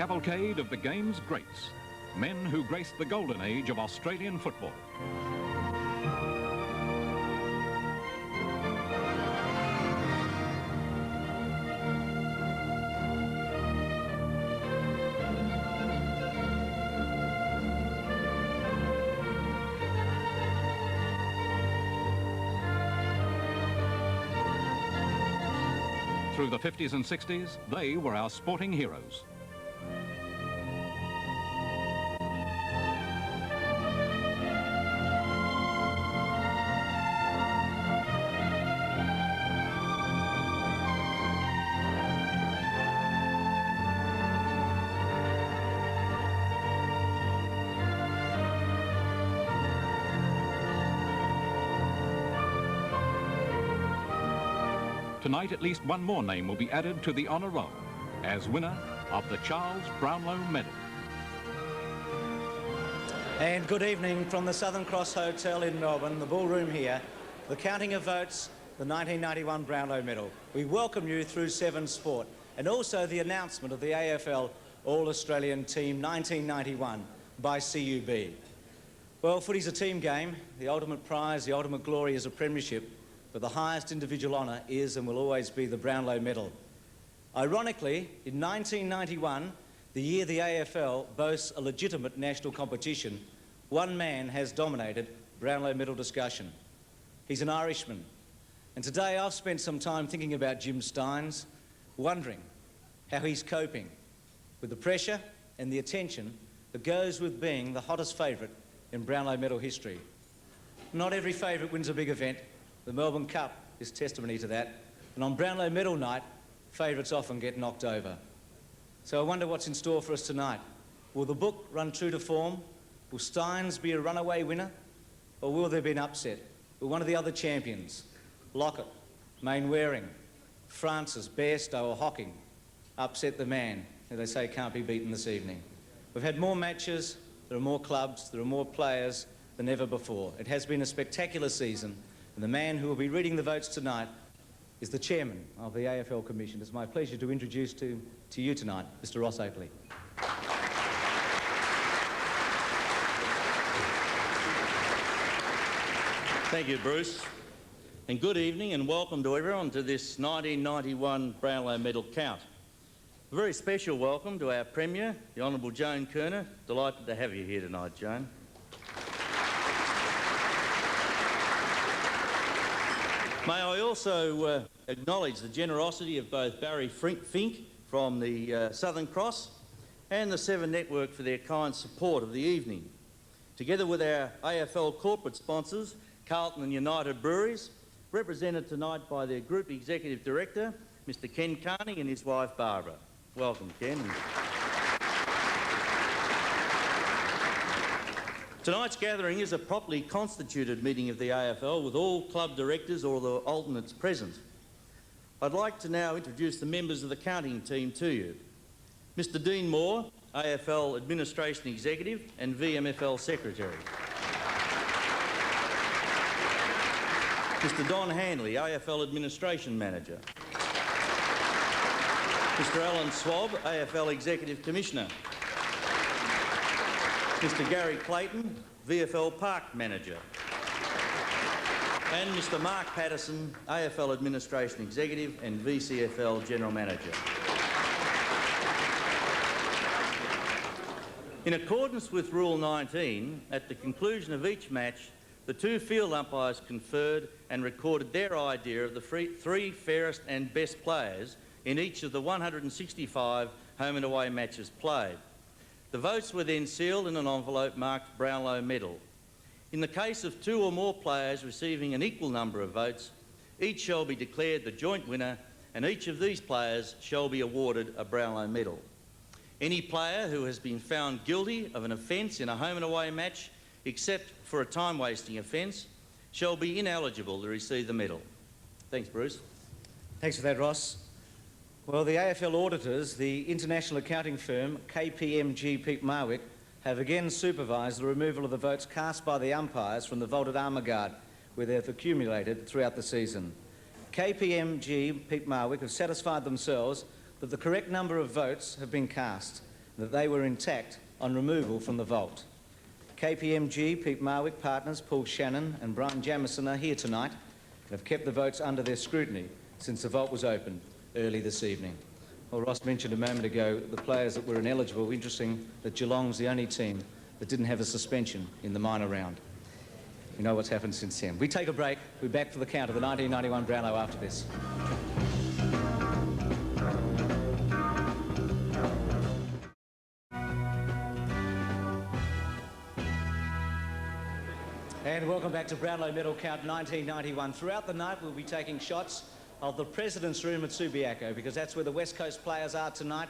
cavalcade of the game's greats, men who graced the golden age of Australian football. Through the 50s and 60s, they were our sporting heroes. Tonight, at least one more name will be added to the honour roll as winner of the Charles Brownlow Medal. And good evening from the Southern Cross Hotel in Melbourne, the ballroom here. The counting of votes, the 1991 Brownlow Medal. We welcome you through Seven Sport, and also the announcement of the AFL All-Australian Team 1991 by CUB. Well, footy's a team game. The ultimate prize, the ultimate glory is a premiership. But the highest individual honour is and will always be the Brownlow Medal. Ironically, in 1991, the year the AFL boasts a legitimate national competition, one man has dominated Brownlow Medal discussion. He's an Irishman. And today I've spent some time thinking about Jim Stynes, wondering how he's coping with the pressure and the attention that goes with being the hottest favourite in Brownlow Medal history. Not every favourite wins a big event. The Melbourne Cup is testimony to that, and on Brownlow Medal night, favourites often get knocked over. So I wonder what's in store for us tonight. Will the book run true to form? Will Stynes be a runaway winner? Or will there be an upset? Will one of the other champions, Lockett, Mainwaring, Francis, Bairstow or Hocking, upset the man who they say can't be beaten this evening? We've had more matches, there are more clubs, there are more players than ever before. It has been a spectacular season. And the man who will be reading the votes tonight is the chairman of the AFL Commission. It's my pleasure to introduce to you tonight, Mr. Ross Apley. Thank you, Bruce. And good evening and welcome to everyone to this 1991 Brownlow Medal count. A very special welcome to our Premier, the Honourable Joan Kerner. Delighted to have you here tonight, Joan. May I also acknowledge the generosity of both Barry Fink from the Southern Cross and the Seven Network for their kind support of the evening. Together with our AFL corporate sponsors, Carlton and United Breweries, represented tonight by their Group Executive Director, Mr Ken Carney, and his wife Barbara. Welcome, Ken. Tonight's gathering is a properly constituted meeting of the AFL with all club directors or the alternates present. I'd like to now introduce the members of the counting team to you. Mr Dean Moore, AFL Administration Executive and VMFL Secretary. Mr Don Handley, AFL Administration Manager. Mr Alan Swab, AFL Executive Commissioner. Mr Gary Clayton, VFL Park Manager. And Mr Mark Patterson, AFL Administration Executive and VCFL General Manager. In accordance with Rule 19, at the conclusion of each match, the two field umpires conferred and recorded their idea of the three fairest and best players in each of the 165 home and away matches played. The votes were then sealed in an envelope marked Brownlow Medal. In the case of two or more players receiving an equal number of votes, each shall be declared the joint winner and each of these players shall be awarded a Brownlow Medal. Any player who has been found guilty of an offence in a home and away match, except for a time-wasting offence, shall be ineligible to receive the medal. Thanks, Bruce. Thanks for that, Ross. Well, the AFL auditors, the international accounting firm KPMG Peak Marwick, have again supervised the removal of the votes cast by the umpires from the vaulted armour guard, where they've accumulated throughout the season. KPMG Peak Marwick have satisfied themselves that the correct number of votes have been cast. that they were intact on removal from the vault. KPMG, Pete Marwick, partners Paul Shannon and Brian Jamieson are here tonight and have kept the votes under their scrutiny since the vault was opened early this evening. Well, Ross mentioned a moment ago the players that were ineligible. Interesting that Geelong's the only team that didn't have a suspension in the minor round. You know what's happened since then. We take a break. We're back for the count of the 1991 Brownlow after this. And welcome back to Brownlow Medal Count 1991. Throughout the night, we'll be taking shots of the President's Room at Subiaco because that's where the West Coast players are tonight.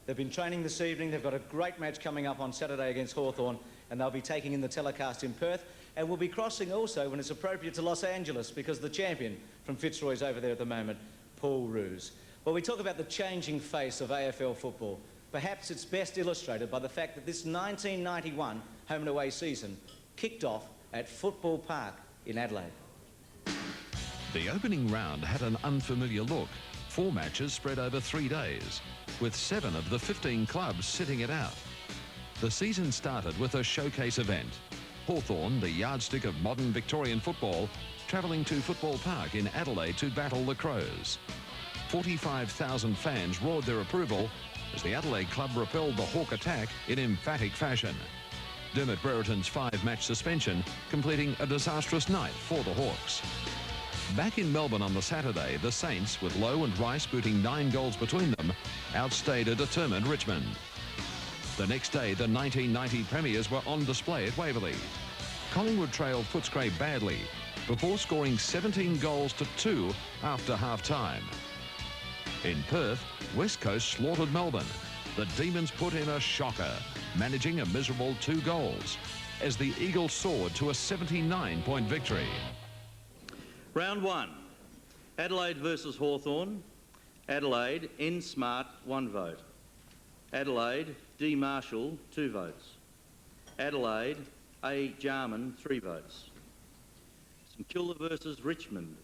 They've been training this evening. They've got a great match coming up on Saturday against Hawthorn, and they'll be taking in the telecast in Perth. And we'll be crossing also, when it's appropriate, to Los Angeles because the champion from Fitzroy's over there at the moment, Paul Roos. Well, we talk about the changing face of AFL football. Perhaps it's best illustrated by the fact that this 1991 home and away season kicked off at Football Park in Adelaide. The opening round had an unfamiliar look. 4 matches spread over 3 days, with 7 of the 15 clubs sitting it out. The season started with a showcase event. Hawthorn, the yardstick of modern Victorian football, travelling to Football Park in Adelaide to battle the Crows. 45,000 fans roared their approval as the Adelaide club repelled the Hawk attack in emphatic fashion. Dermot Brereton's 5-match suspension completing a disastrous night for the Hawks. Back in Melbourne on the Saturday, the Saints, with Lowe and Rice booting 9 goals between them, outstayed a determined Richmond. The next day, the 1990 premiers were on display at Waverley. Collingwood trailed Footscray badly before scoring 17 goals to 2 after half-time. In Perth, West Coast slaughtered Melbourne. The Demons put in a shocker, managing a miserable 2 goals as the Eagles soared to a 79-point victory. Round 1, Adelaide versus Hawthorn. Adelaide, N. Smart, 1 vote. Adelaide, D. Marshall, 2 votes. Adelaide, A. Jarman, 3 votes. St Kilda versus Richmond.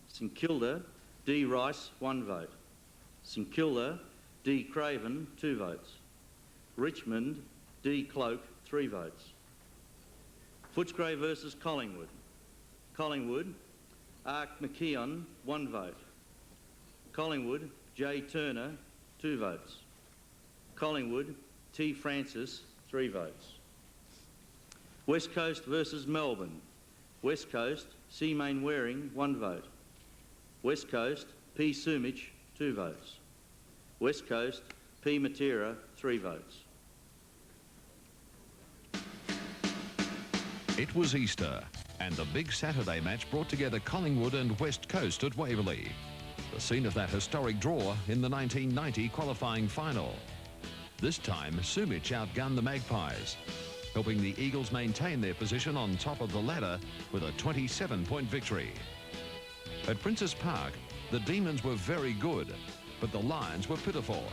St Kilda, D. Rice, 1 vote. St Kilda, D. Craven, 2 votes. Richmond, D. Cloak, 3 votes. Footscray versus Collingwood. Collingwood, Ark McKeon, 1 vote. Collingwood, J. Turner, 2 votes. Collingwood, T. Francis, 3 votes. West Coast versus Melbourne. West Coast, C. Mainwaring, 1 vote. West Coast, P. Sumich, 2 votes. West Coast, P. Matera, 3 votes. It was Easter, and the big Saturday match brought together Collingwood and West Coast at Waverley, the scene of that historic draw in the 1990 qualifying final. This time, Sumich outgunned the Magpies, helping the Eagles maintain their position on top of the ladder with a 27-point victory. At Princes Park, the Demons were very good, but the Lions were pitiful,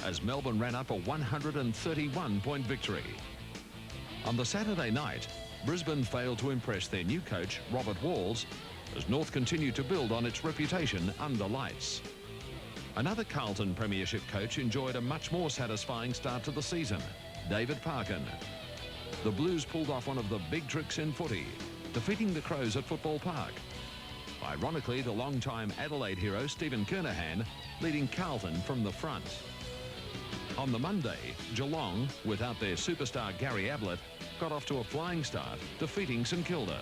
as Melbourne ran up a 131-point victory. On the Saturday night, Brisbane failed to impress their new coach, Robert Walls, as North continued to build on its reputation under lights. Another Carlton Premiership coach enjoyed a much more satisfying start to the season, David Parkin. The Blues pulled off one of the big tricks in footy, defeating the Crows at Football Park. Ironically, the long-time Adelaide hero, Stephen Kernahan, leading Carlton from the front. On the Monday, Geelong, without their superstar Gary Ablett, got off to a flying start, defeating St Kilda.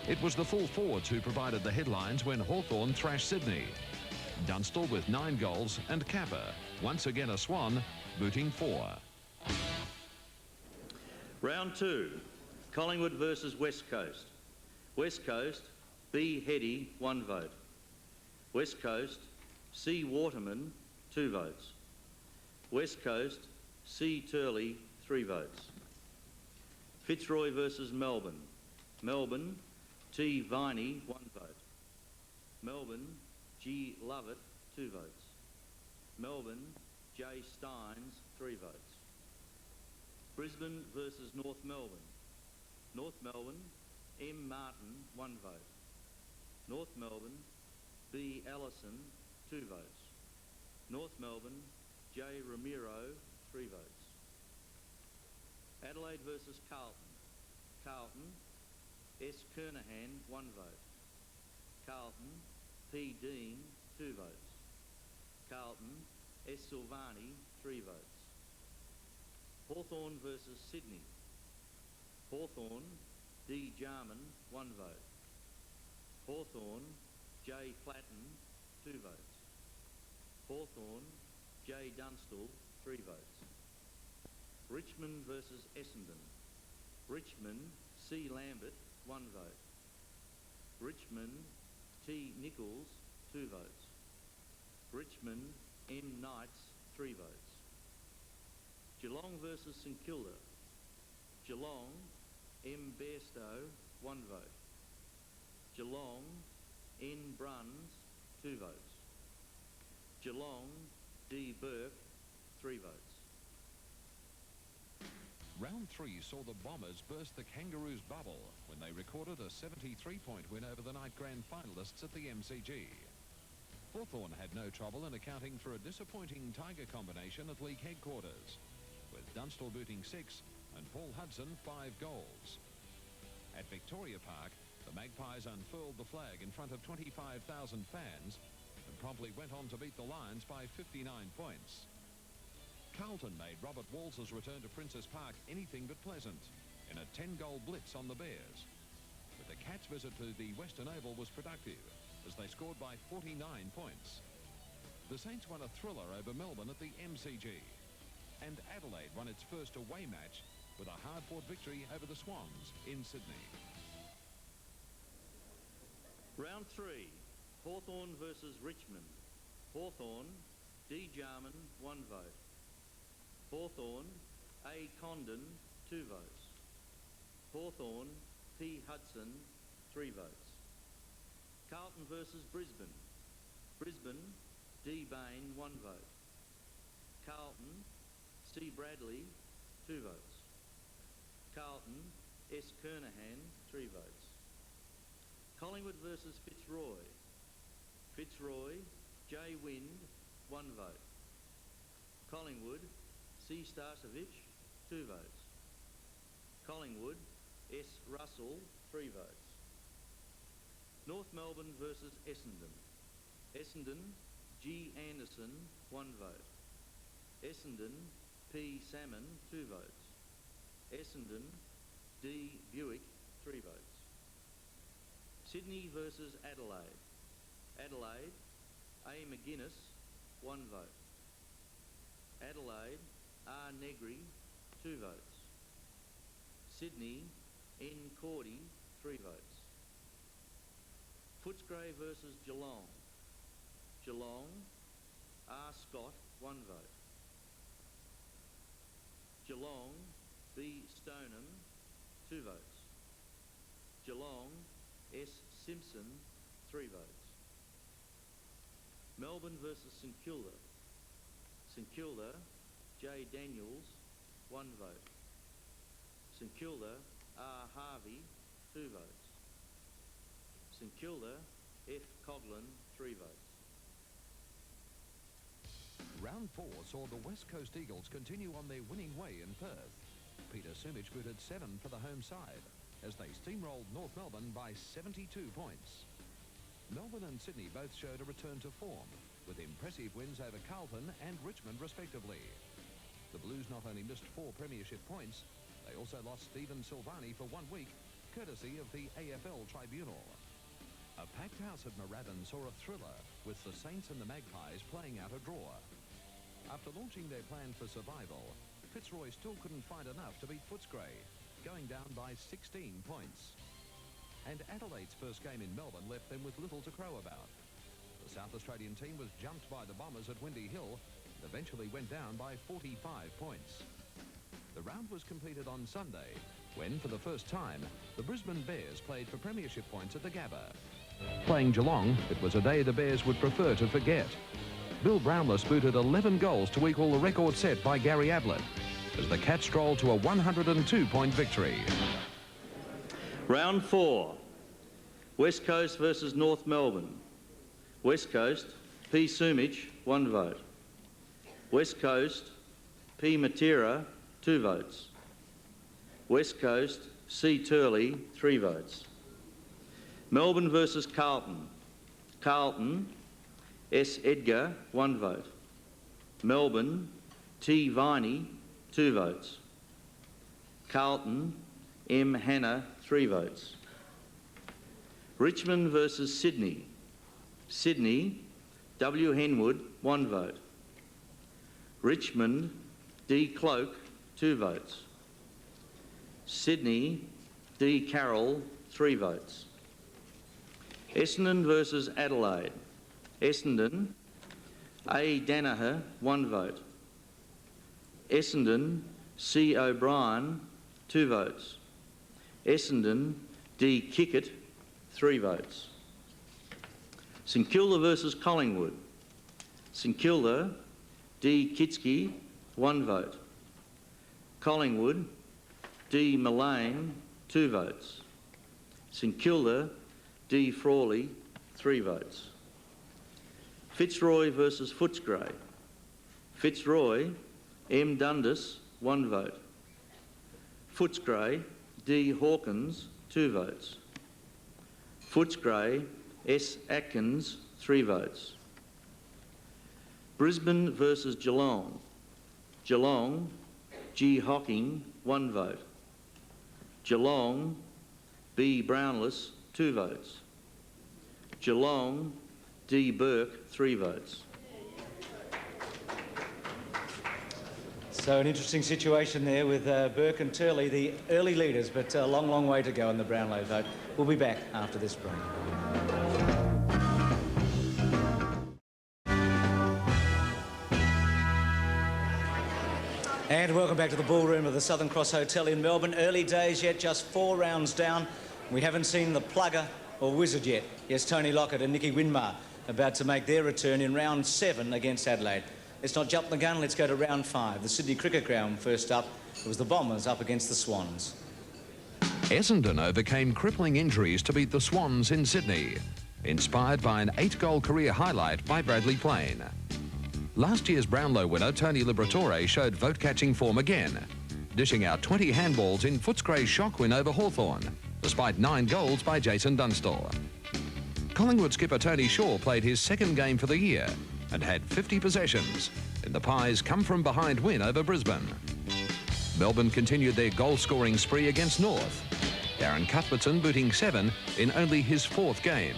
It was the full forwards who provided the headlines when Hawthorn thrashed Sydney. Dunstall with 9 goals and Kappa, once again a Swan, booting 4. Round 2, Collingwood versus West Coast. West Coast, B. Heady, 1 vote. West Coast, C. Waterman, 2 votes. West Coast, C. Turley, 3 votes. Fitzroy versus Melbourne. Melbourne, T. Viney, 1 vote. Melbourne, G. Lovett, 2 votes. Melbourne, J. Stynes, 3 votes. Brisbane versus North Melbourne. North Melbourne, M. Martin, 1 vote. North Melbourne, B. Ellison, 2 votes. North Melbourne, J. Ramiro, 3 votes. Adelaide versus Carlton. Carlton, S. Kernahan, 1 vote. Carlton, P. Dean, 2 votes. Carlton, S. Silvani, 3 votes. Hawthorn versus Sydney. Hawthorn, D. Jarman, 1 vote. Hawthorn, J. Flatten, 2 votes. Hawthorn, J. Dunstall, 3 votes. Richmond versus Essendon. Richmond, C. Lambert, 1 vote. Richmond, T. Nichols, 2 votes. Richmond, M. Knights, 3 votes. Geelong versus St Kilda. Geelong, M. Bairstow, 1 vote. Geelong, N. Bruns, 2 votes. Geelong, D. Burke, 3 votes. Round 3 saw the Bombers burst the Kangaroos' bubble when they recorded a 73-point win over the night grand finalists at the MCG. Hawthorn had no trouble in accounting for a disappointing Tiger combination at league headquarters, with Dunstall booting 6 and Paul Hudson 5 goals. At Victoria Park, the Magpies unfurled the flag in front of 25,000 fans and promptly went on to beat the Lions by 59 points. Carlton made Robert Walsh's return to Princes Park anything but pleasant in a 10-goal blitz on the Bears. But the Cats' visit to the Western Oval was productive as they scored by 49 points. The Saints won a thriller over Melbourne at the MCG, and Adelaide won its first away match with a hard-fought victory over the Swans in Sydney. Round 3, Hawthorn versus Richmond. Hawthorn, D. Jarman, 1 vote. Hawthorn, A. Condon, 2 votes. Hawthorn, P. Hudson, 3 votes. Carlton versus Brisbane. Brisbane, D. Bain, 1 vote. Carlton, C. Bradley, 2 votes. Carlton, S. Kernahan, 3 votes. Collingwood versus Fitzroy. Fitzroy, J. Wind, 1 vote. Collingwood, C. Starcevic, 2 votes. Collingwood, S. Russell, 3 votes. North Melbourne versus Essendon. Essendon, G. Anderson, 1 vote. Essendon, P. Salmon, 2 votes. Essendon, D. Buick, 3 votes. Sydney versus Adelaide. Adelaide, A. McGuinness, 1 vote. Adelaide, R. Negri, 2 votes. Sydney, N. Cordy, 3 votes. Footscray versus Geelong. Geelong, R. Scott, 1 vote. Geelong, B. Stoneham, 2 votes. Geelong, S. Simpson, 3 votes. Melbourne versus St Kilda. St Kilda, J. Daniels, 1 vote. St Kilda, R. Harvey, 2 votes. St Kilda, F. Coghlan, 3 votes. Round 4 saw the West Coast Eagles continue on their winning way in Perth. Peter Sumich booted 7 for the home side as they steamrolled North Melbourne by 72 points. Melbourne and Sydney both showed a return to form, with impressive wins over Carlton and Richmond respectively. The Blues not only missed 4 premiership points, they also lost Stephen Silvani for 1 week, courtesy of the AFL Tribunal. A packed house at Moorabbin saw a thriller, with the Saints and the Magpies playing out a draw. After launching their plan for survival, Fitzroy still couldn't find enough to beat Footscray, going down by 16 points. And Adelaide's first game in Melbourne left them with little to crow about. The South Australian team was jumped by the Bombers at Windy Hill and eventually went down by 45 points. The round was completed on Sunday when, for the first time, the Brisbane Bears played for premiership points at the Gabba. Playing Geelong, it was a day the Bears would prefer to forget. Bill Brownless booted 11 goals to equal the record set by Gary Ablett as the Cats strolled to a 102-point victory. Round 4, West Coast versus North Melbourne. West Coast, P. Sumich, 1 vote. West Coast, P. Matera, 2 votes. West Coast, C. Turley, 3 votes. Melbourne versus Carlton. Carlton, S. Edgar, 1 vote. Melbourne, T. Viney, 2 votes. Carlton, M. Hannah, 3 votes. Richmond versus Sydney. Sydney, W. Henwood, 1 vote. Richmond, D. Cloak, 2 votes. Sydney, D. Carroll, 3 votes. Essendon versus Adelaide. Essendon, A. Danaher, 1 vote. Essendon, C. O'Brien, 2 votes. Essendon, D. Kickett, 3 votes. St Kilda versus Collingwood. St Kilda, D. Kitsky, 1 vote. Collingwood, D. Mullane, 2 votes. St Kilda, D. Frawley, 3 votes. Fitzroy versus Footscray. Fitzroy, M. Dundas, 1 vote. Footscray, D. Hawkins, 2 votes. Footscray, S. Atkins, 3 votes. Brisbane versus Geelong. Geelong, G. Hocking, 1 vote. Geelong, B. Brownless, 2 votes. Geelong, D. Burke, 3 votes. So an interesting situation there with Burke and Turley, the early leaders, but a long, long way to go in the Brownlow vote. We'll be back after this break. And welcome back to the ballroom of the Southern Cross Hotel in Melbourne. Early days yet, just 4 rounds down. We haven't seen the plugger or wizard yet. Yes, Tony Lockett and Nicky Winmar about to make their return in round 7 against Adelaide. Let's not jump the gun, let's go to round 5. The Sydney Cricket Ground first up. It was the Bombers up against the Swans. Essendon overcame crippling injuries to beat the Swans in Sydney, inspired by an 8-goal career highlight by Bradley Plain. Last year's Brownlow winner Tony Liberatore showed vote-catching form again, dishing out 20 handballs in Footscray's shock win over Hawthorn, despite 9 goals by Jason Dunstall. Collingwood skipper Tony Shaw played his 2nd game for the year and had 50 possessions in the Pies' come-from-behind win over Brisbane. Melbourne continued their goal-scoring spree against North, Darren Cuthbertson booting 7 in only his 4th game.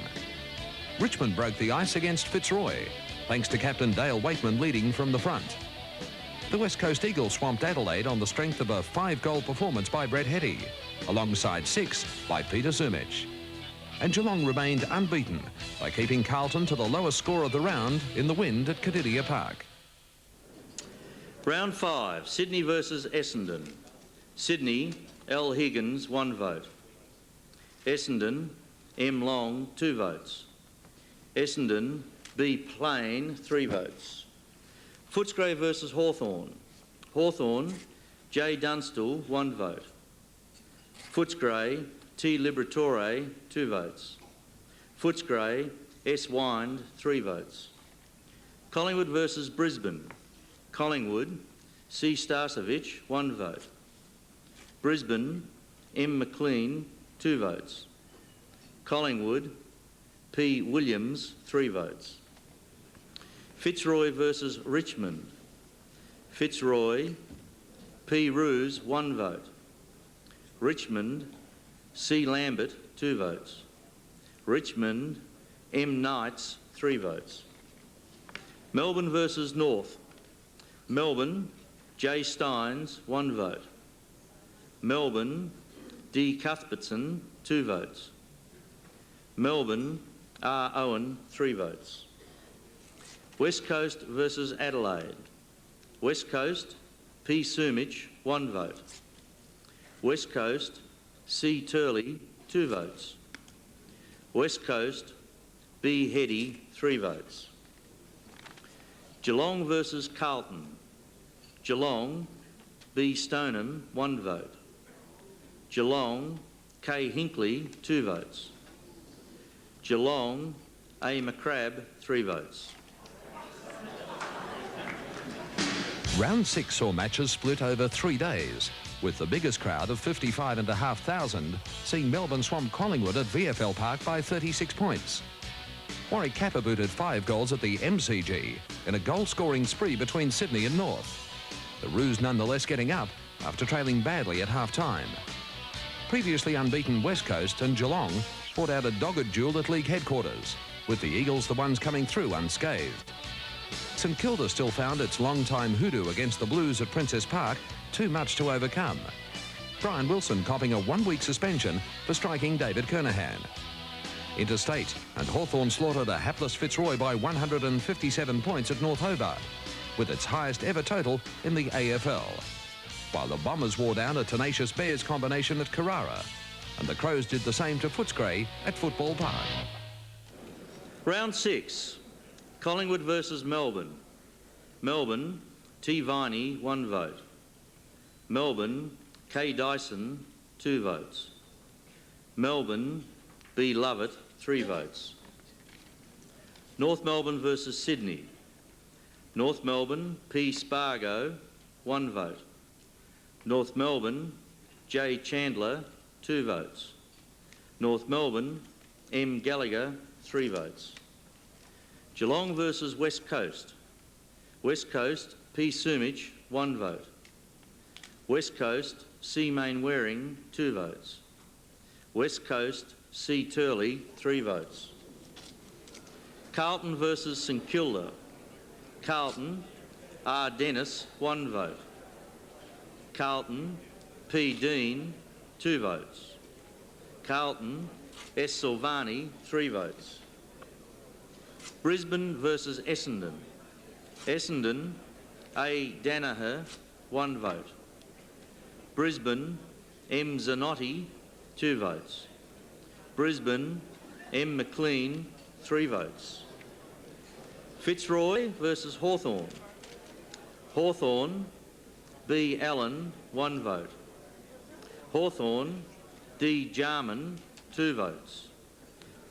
Richmond broke the ice against Fitzroy, thanks to captain Dale Wakeman leading from the front. The West Coast Eagles swamped Adelaide on the strength of a 5-goal performance by Brett Hetty, alongside 6 by Peter Sumich. And Geelong remained unbeaten by keeping Carlton to the lowest score of the round in the wind at Kadidia Park. Round 5, Sydney versus Essendon. Sydney, L. Higgins, 1 vote. Essendon, M. Long, 2 votes. Essendon, B. Plain, 3 votes. Footscray versus Hawthorn. Hawthorn, J. Dunstall, 1 vote. Footscray, T. Liberatore, 2 votes. Footscray, S. Wind, 3 votes. Collingwood versus Brisbane. Collingwood, C. Starcevich, 1 vote. Brisbane, M. McLean, 2 votes. Collingwood, P. Williams, 3 votes. Fitzroy versus Richmond. Fitzroy, P. Roos, 1 vote. Richmond, C. Lambert, 2 votes. Richmond, M. Knights, 3 votes. Melbourne versus North. Melbourne, J. Stynes, 1 vote. Melbourne, D. Cuthbertson, 2 votes. Melbourne, R. Owen, 3 votes. West Coast versus Adelaide. West Coast, P. Sumich, 1 vote. West Coast, C. Turley, 2 votes. West Coast, B. Hetty, 3 votes. Geelong versus Carlton. Geelong, B. Stoneham, 1 vote. Geelong, K. Hinkley, 2 votes. Geelong, A. McCrabb, 3 votes. Round 6 saw matches split over 3 days. with the biggest crowd of 55,500 seeing Melbourne swamp Collingwood at VFL Park by 36 points. Warwick Kappa booted 5 goals at the MCG in a goal-scoring spree between Sydney and North. The Roos nonetheless getting up after trailing badly at half-time. Previously unbeaten West Coast and Geelong fought out a dogged duel at league headquarters, with the Eagles the ones coming through unscathed. St Kilda still found its long-time hoodoo against the Blues at Princess Park too much to overcome. Brian Wilson copping a 1-week suspension for striking David Kernahan. Interstate and Hawthorn slaughtered a hapless Fitzroy by 157 points at North Hobart, with its highest ever total in the AFL. While the Bombers wore down a tenacious Bears combination at Carrara, and the Crows did the same to Footscray at Football Park. Round 6, Collingwood versus Melbourne. Melbourne, T. Viney, 1 vote. Melbourne, K. Dyson, 2 votes. Melbourne, B. Lovett, 3 votes. North Melbourne versus Sydney. North Melbourne, P. Spargo, 1 vote. North Melbourne, J. Chandler, 2 votes. North Melbourne, M. Gallagher, 3 votes. Geelong versus West Coast. West Coast, P. Sumich, 1 vote. West Coast, C. Mainwaring, 2 votes. West Coast, C. Turley, 3 votes. Carlton versus St Kilda. Carlton, R. Dennis, 1 vote. Carlton, P. Dean, 2 votes. Carlton, S. Silvani, 3 votes. Brisbane versus Essendon. Essendon, A. Danaher, 1 vote. Brisbane, M. Zanotti, 2 votes. Brisbane, M. McLean, 3 votes. Fitzroy versus Hawthorn. Hawthorn, B. Allen, 1 vote. Hawthorn, D. Jarman, 2 votes.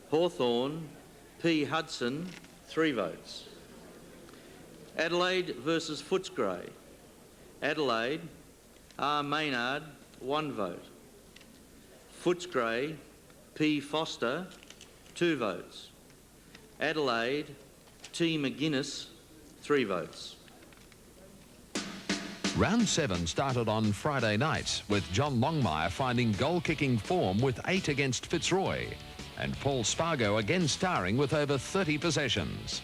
Hawthorn, P. Hudson, 3 votes. Adelaide versus Footscray. Adelaide, R. Maynard, 1 vote. Footscray, P. Foster, 2 votes. Adelaide, T. McGuinness, 3 votes. Round 7 started on Friday night, with John Longmire finding goal-kicking form with 8 against Fitzroy, and Paul Spargo again starring with over 30 possessions.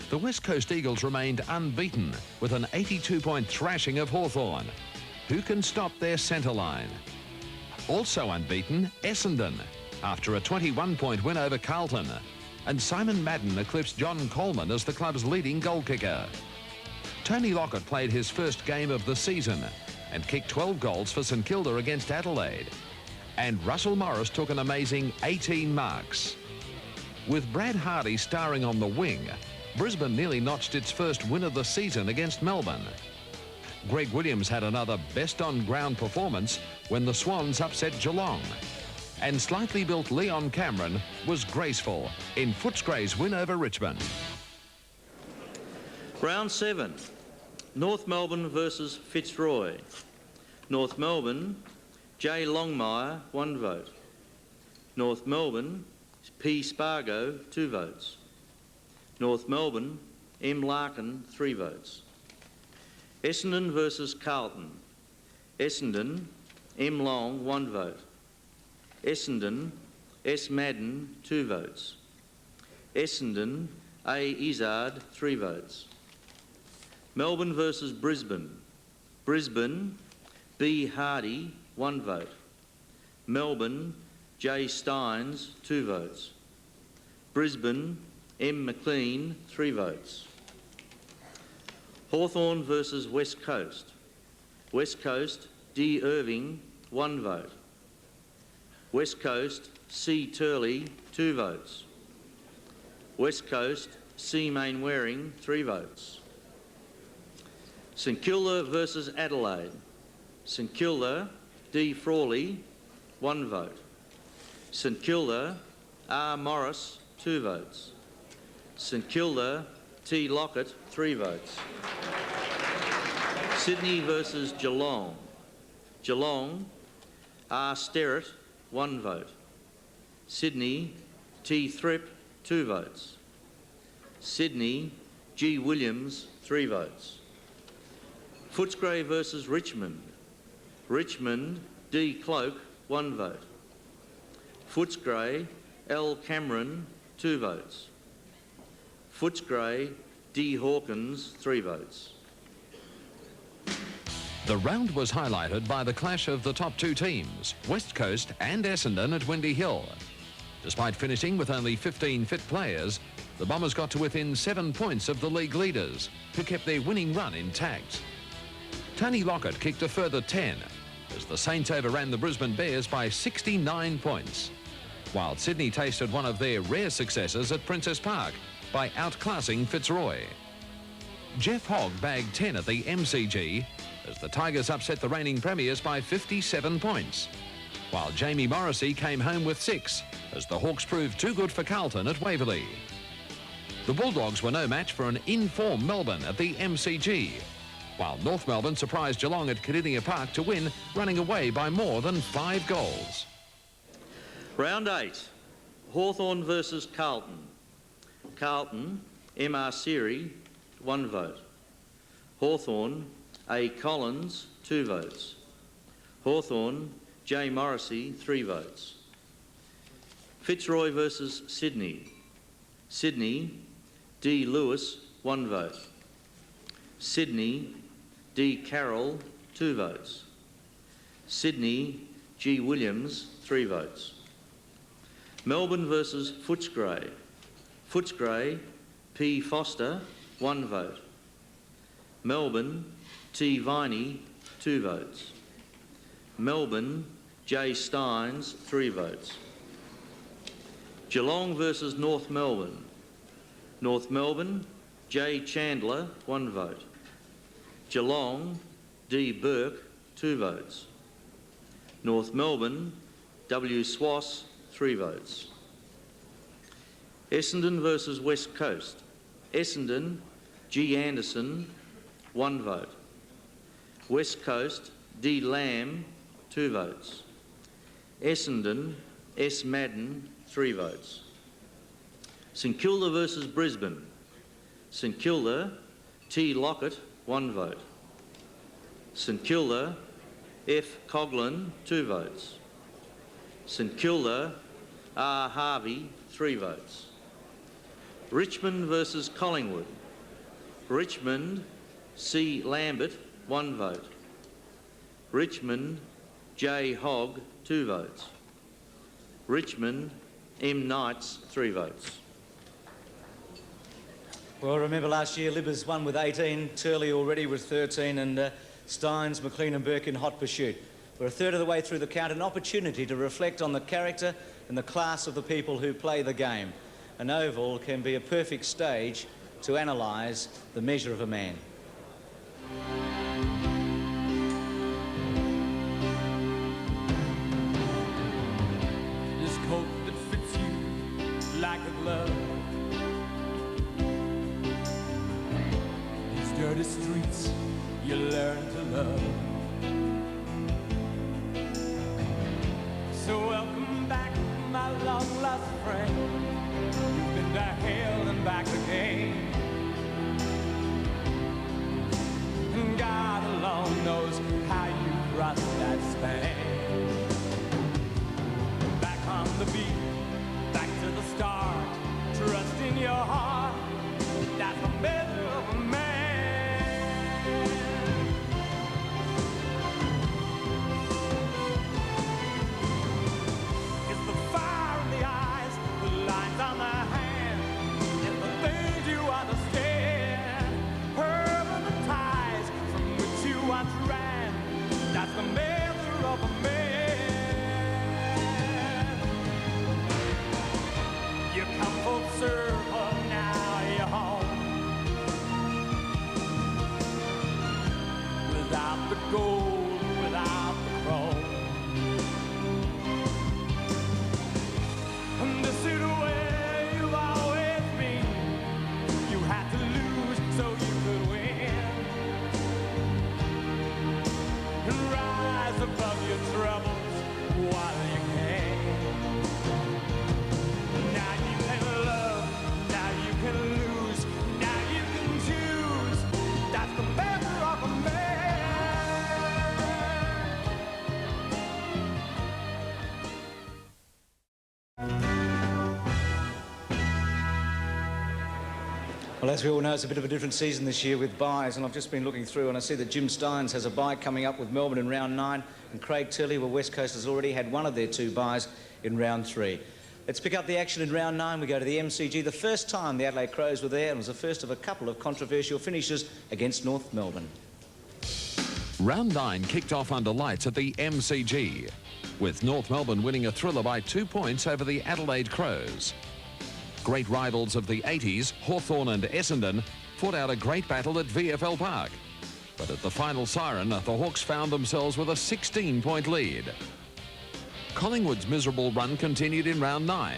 The West Coast Eagles remained unbeaten with an 82-point thrashing of Hawthorn. Who can stop their centre line? Also unbeaten, Essendon, after a 21-point win over Carlton, and Simon Madden eclipsed John Coleman as the club's leading goal kicker. Tony Lockett played his first game of the season and kicked 12 goals for St Kilda against Adelaide. And Russell Morris took an amazing 18 marks. With Brad Hardy starring on the wing, Brisbane nearly notched its first win of the season against Melbourne. Greg Williams had another best-on-ground performance when the Swans upset Geelong. And slightly built Leon Cameron was graceful in Footscray's win over Richmond. Round 7, North Melbourne versus Fitzroy. North Melbourne, J. Longmire, 1 vote. North Melbourne, P. Spargo, 2 votes. North Melbourne, M. Larkin, 3 votes. Essendon versus Carlton. Essendon, M. Long, 1 vote. Essendon, S. Madden, 2 votes. Essendon, A. Izzard, 3 votes. Melbourne versus Brisbane. Brisbane, B. Hardy, 1 vote. Melbourne, J. Stynes, 2 votes. Brisbane, M. McLean, 3 votes. Hawthorn versus West Coast. West Coast, D. Irving, 1 vote. West Coast, C. Turley, 2 votes. West Coast, C. Mainwaring, 3 votes. St Kilda versus Adelaide. St Kilda, D. Frawley, 1 vote. St Kilda, R. Morris, 2 votes. St Kilda, T. Lockett, 3 votes. Sydney versus Geelong. Geelong, R. Sterrett, 1 vote. Sydney, T. Thrip, 2 votes. Sydney, G. Williams, 3 votes. Footscray versus Richmond. Richmond, D. Cloak, 1 vote. Footscray, L. Cameron, 2 votes. Footscray, D. Hawkins, 3 votes. The round was highlighted by the clash of the top 2 teams, West Coast and Essendon at Windy Hill. Despite finishing with only 15 fit players, the Bombers got to within 7 points of the league leaders, who kept their winning run intact. Tony Lockett kicked a further 10, as the Saints overran the Brisbane Bears by 69 points, while Sydney tasted one of their rare successes at Princess Park by outclassing Fitzroy. Jeff Hogg bagged 10 at the MCG, as the Tigers upset the reigning premiers by 57 points, while Jamie Morrissey came home with 6, as the Hawks proved too good for Carlton at Waverley. The Bulldogs were no match for an in-form Melbourne at the MCG, while North Melbourne surprised Geelong at Kardinia Park to win, running away by more than 5 goals. Round 8, Hawthorn versus Carlton. Carlton, M.R. Seary, 1 vote. Hawthorn, A. Collins, 2 votes. Hawthorn, J. Morrissey, 3 votes. Fitzroy versus Sydney. Sydney, D. Lewis, 1 vote. Sydney, D. Carroll, 2 votes. Sydney, G. Williams, 3 votes. Melbourne versus Footscray. Footscray, P. Foster, 1 vote. Melbourne, T. Viney, 2 votes. Melbourne, J. Stynes, 3 votes. Geelong versus North Melbourne. North Melbourne, J. Chandler, 1 vote. Geelong, D. Burke, 2 votes. North Melbourne, W. Swass, 3 votes. Essendon versus West Coast. Essendon, G. Anderson, 1 vote. West Coast, D. Lamb, 2 votes. Essendon, S. Madden, 3 votes. St Kilda versus Brisbane. St Kilda, T. Lockett, 1 vote. St Kilda, F. Coughlin, 2 votes. St Kilda, R. Harvey, 3 votes. Richmond versus Collingwood. Richmond, C. Lambert, 1 vote. Richmond, J. Hogg, 2 votes. Richmond, M. Knights, 3 votes. Well, remember last year Libbers won with 18, Turley already with 13, and Stynes, McLean and Burke in hot pursuit. We're a third of the way through the count, an opportunity to reflect on the character and the class of the people who play the game. An oval can be a perfect stage to analyse the measure of a man. This coat that fits you like a glove. These dirty streets you learn to love. So welcome back, my long lost friend. You've been to hell and back again. And God alone knows how you crossed that span. Back on the beat, back to the start. Trust in your heart, that's the measure of a man. It's the fire in the eyes, the lines on the hand. It's the things you understand. Her and the ties from which you once ran. That's the measure of a man. You come full circle, now you're home. Without the gold, without the chrome. And this is where you've always been. You had to lose so you could win. And rise above. the measure of a Well, as we all know, it's a bit of a different season this year with byes, and I've just been looking through and I see that Jim Stynes has a bye coming up with Melbourne in round 9, and Craig Tilley, well, West Coast has already had one of their 2 byes in round 3. Let's pick up the action in round 9. We go to the MCG. The first time the Adelaide Crows were there, and was the first of a couple of controversial finishes against North Melbourne. Round 9 kicked off under lights at the MCG, with North Melbourne winning a thriller by 2 points over the Adelaide Crows. Great rivals of the 80s, Hawthorn and Essendon, fought out a great battle at VFL Park. But at the final siren, the Hawks found themselves with a 16-point lead. Collingwood's miserable run continued in round 9.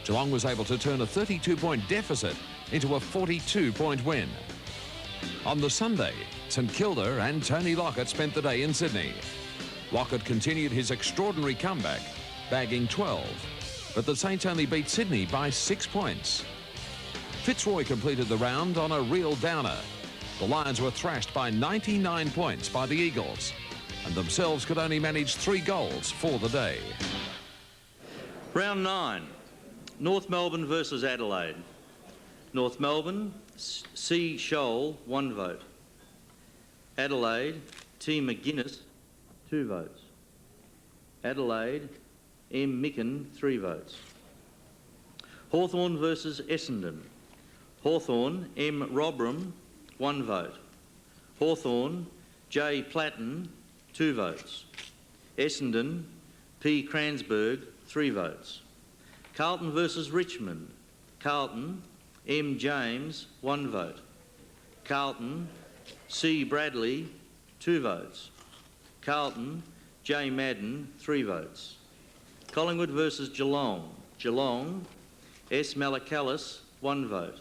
Geelong was able to turn a 32-point deficit into a 42-point win. On the Sunday, St Kilda and Tony Lockett spent the day in Sydney. Lockett continued his extraordinary comeback, bagging 12. But the Saints only beat Sydney by 6 points. Fitzroy completed the round on a real downer. The Lions were thrashed by 99 points by the Eagles, and themselves could only manage 3 goals for the day. Round 9, North Melbourne versus Adelaide. North Melbourne, C. Scholl, 1 vote. Adelaide, T. McGuinness, 2 votes. Adelaide, M. Micken, 3 votes. Hawthorn versus Essendon. Hawthorn, M. Robram, 1 vote. Hawthorn, J. Platten, 2 votes. Essendon, P. Cransberg, 3 votes. Carlton versus Richmond. Carlton, M. James, 1 vote. Carlton, C. Bradley, 2 votes. Carlton, J. Madden, 3 votes. Collingwood versus Geelong. Geelong, S. Malakalis, 1 vote.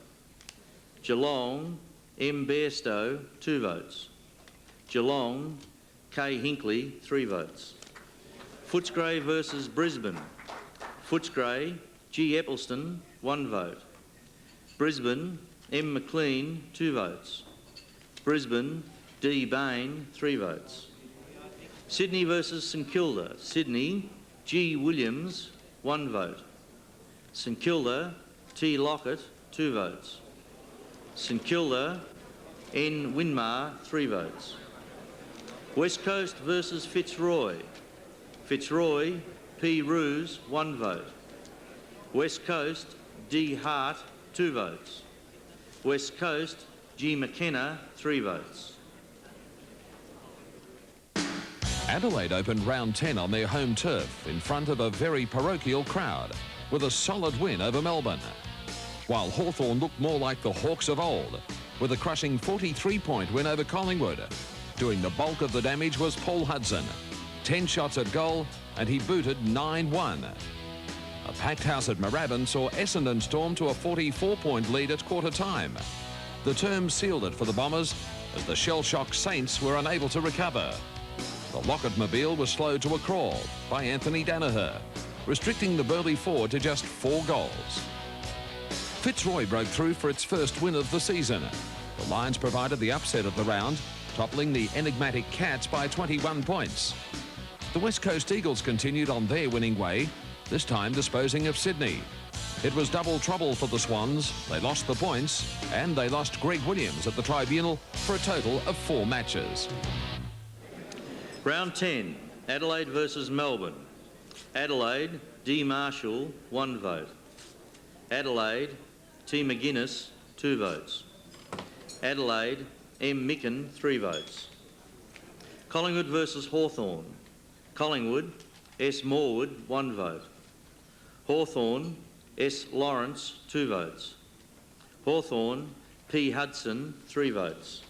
Geelong, M. Bairstow, 2 votes. Geelong, K. Hinkley, 3 votes. Footscray versus Brisbane. Footscray, G. Eppelston, 1 vote. Brisbane, M. McLean, 2 votes. Brisbane, D. Bain, 3 votes. Sydney versus St Kilda. Sydney, G. Williams, 1 vote. St Kilda, T. Lockett, 2 votes. St Kilda, N. Winmar, 3 votes. West Coast versus Fitzroy. Fitzroy, P. Roos, 1 vote. West Coast, D. Hart, 2 votes. West Coast, G. McKenna, 3 votes. Adelaide opened round 10 on their home turf in front of a very parochial crowd with a solid win over Melbourne, while Hawthorn looked more like the Hawks of old with a crushing 43-point win over Collingwood. Doing the bulk of the damage was Paul Hudson, 10 shots at goal, and he booted 9-1. A packed house at Moorabbin saw Essendon storm to a 44-point lead at quarter time. The term sealed it for the Bombers as the shell-shocked Saints were unable to recover. The Lockett-mobile was slowed to a crawl by Anthony Danaher, restricting the Burleigh forward to just 4 goals. Fitzroy broke through for its first win of the season. The Lions provided the upset of the round, toppling the enigmatic Cats by 21 points. The West Coast Eagles continued on their winning way, this time disposing of Sydney. It was double trouble for the Swans. They lost the points, and they lost Greg Williams at the tribunal for a total of 4 matches. Round 10, Adelaide versus Melbourne. Adelaide, D. Marshall, 1 vote. Adelaide, T. McGuinness, 2 votes. Adelaide, M. Micken, 3 votes. Collingwood versus Hawthorn. Collingwood, S. Morwood, 1 vote. Hawthorn, S. Lawrence, 2 votes. Hawthorn, P. Hudson, 3 votes.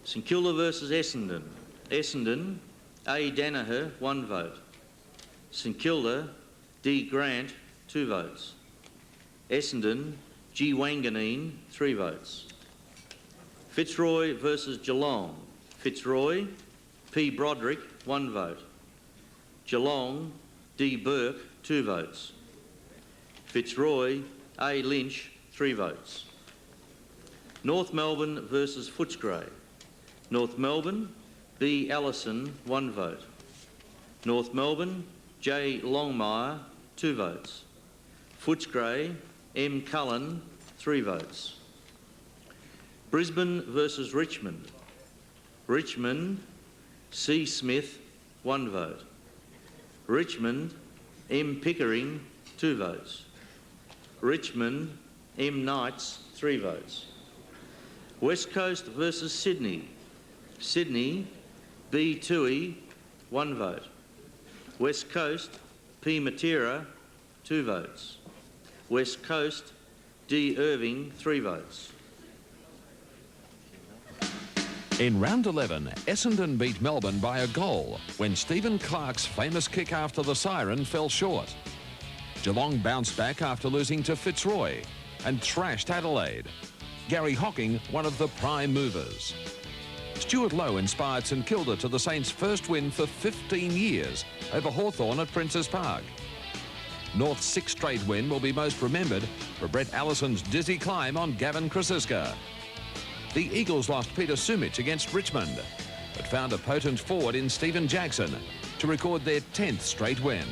St Kilda versus Essendon. Essendon, A. Danaher, 1 vote. St Kilda, D. Grant, 2 votes. Essendon, G. Wanganeen, 3 votes. Fitzroy versus Geelong. Fitzroy, P. Broderick, 1 vote. Geelong, D. Burke, 2 votes. Fitzroy, A. Lynch, 3 votes. North Melbourne versus Footscray. North Melbourne, B. Allison, 1 vote. North Melbourne, J. Longmire, 2 votes. Footscray, M. Cullen, 3 votes. Brisbane versus Richmond. Richmond, C. Smith, 1 vote. Richmond, M. Pickering, 2 votes. Richmond, M. Knights, 3 votes. West Coast versus Sydney. Sydney, B. Toohey, 1 vote. West Coast, P. Matera, 2 votes. West Coast, D. Irving, 3 votes. In round 11, Essendon beat Melbourne by a goal when Stephen Clark's famous kick after the siren fell short. Geelong bounced back after losing to Fitzroy and thrashed Adelaide. Gary Hocking, one of the prime movers. Stuart Lowe inspired St Kilda to the Saints' first win for 15 years over Hawthorn at Princes Park. North's 6th straight win will be most remembered for Brett Allison's dizzy climb on Gavin Krasiska. The Eagles lost Peter Sumich against Richmond, but found a potent forward in Stephen Jackson to record their 10th straight win.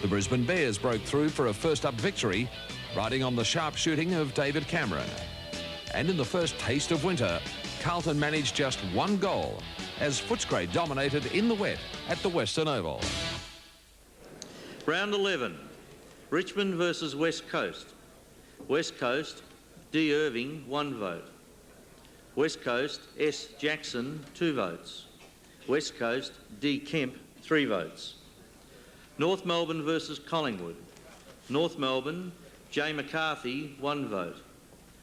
The Brisbane Bears broke through for a first-up victory, riding on the sharp shooting of David Cameron. And in the first taste of winter, Carlton managed just 1 goal as Footscray dominated in the wet at the Western Oval. Round 11, Richmond versus West Coast. West Coast, D. Irving, 1 vote. West Coast, S. Jackson, 2 votes. West Coast, D. Kemp, 3 votes. North Melbourne versus Collingwood. North Melbourne, J. McCarthy, 1 vote.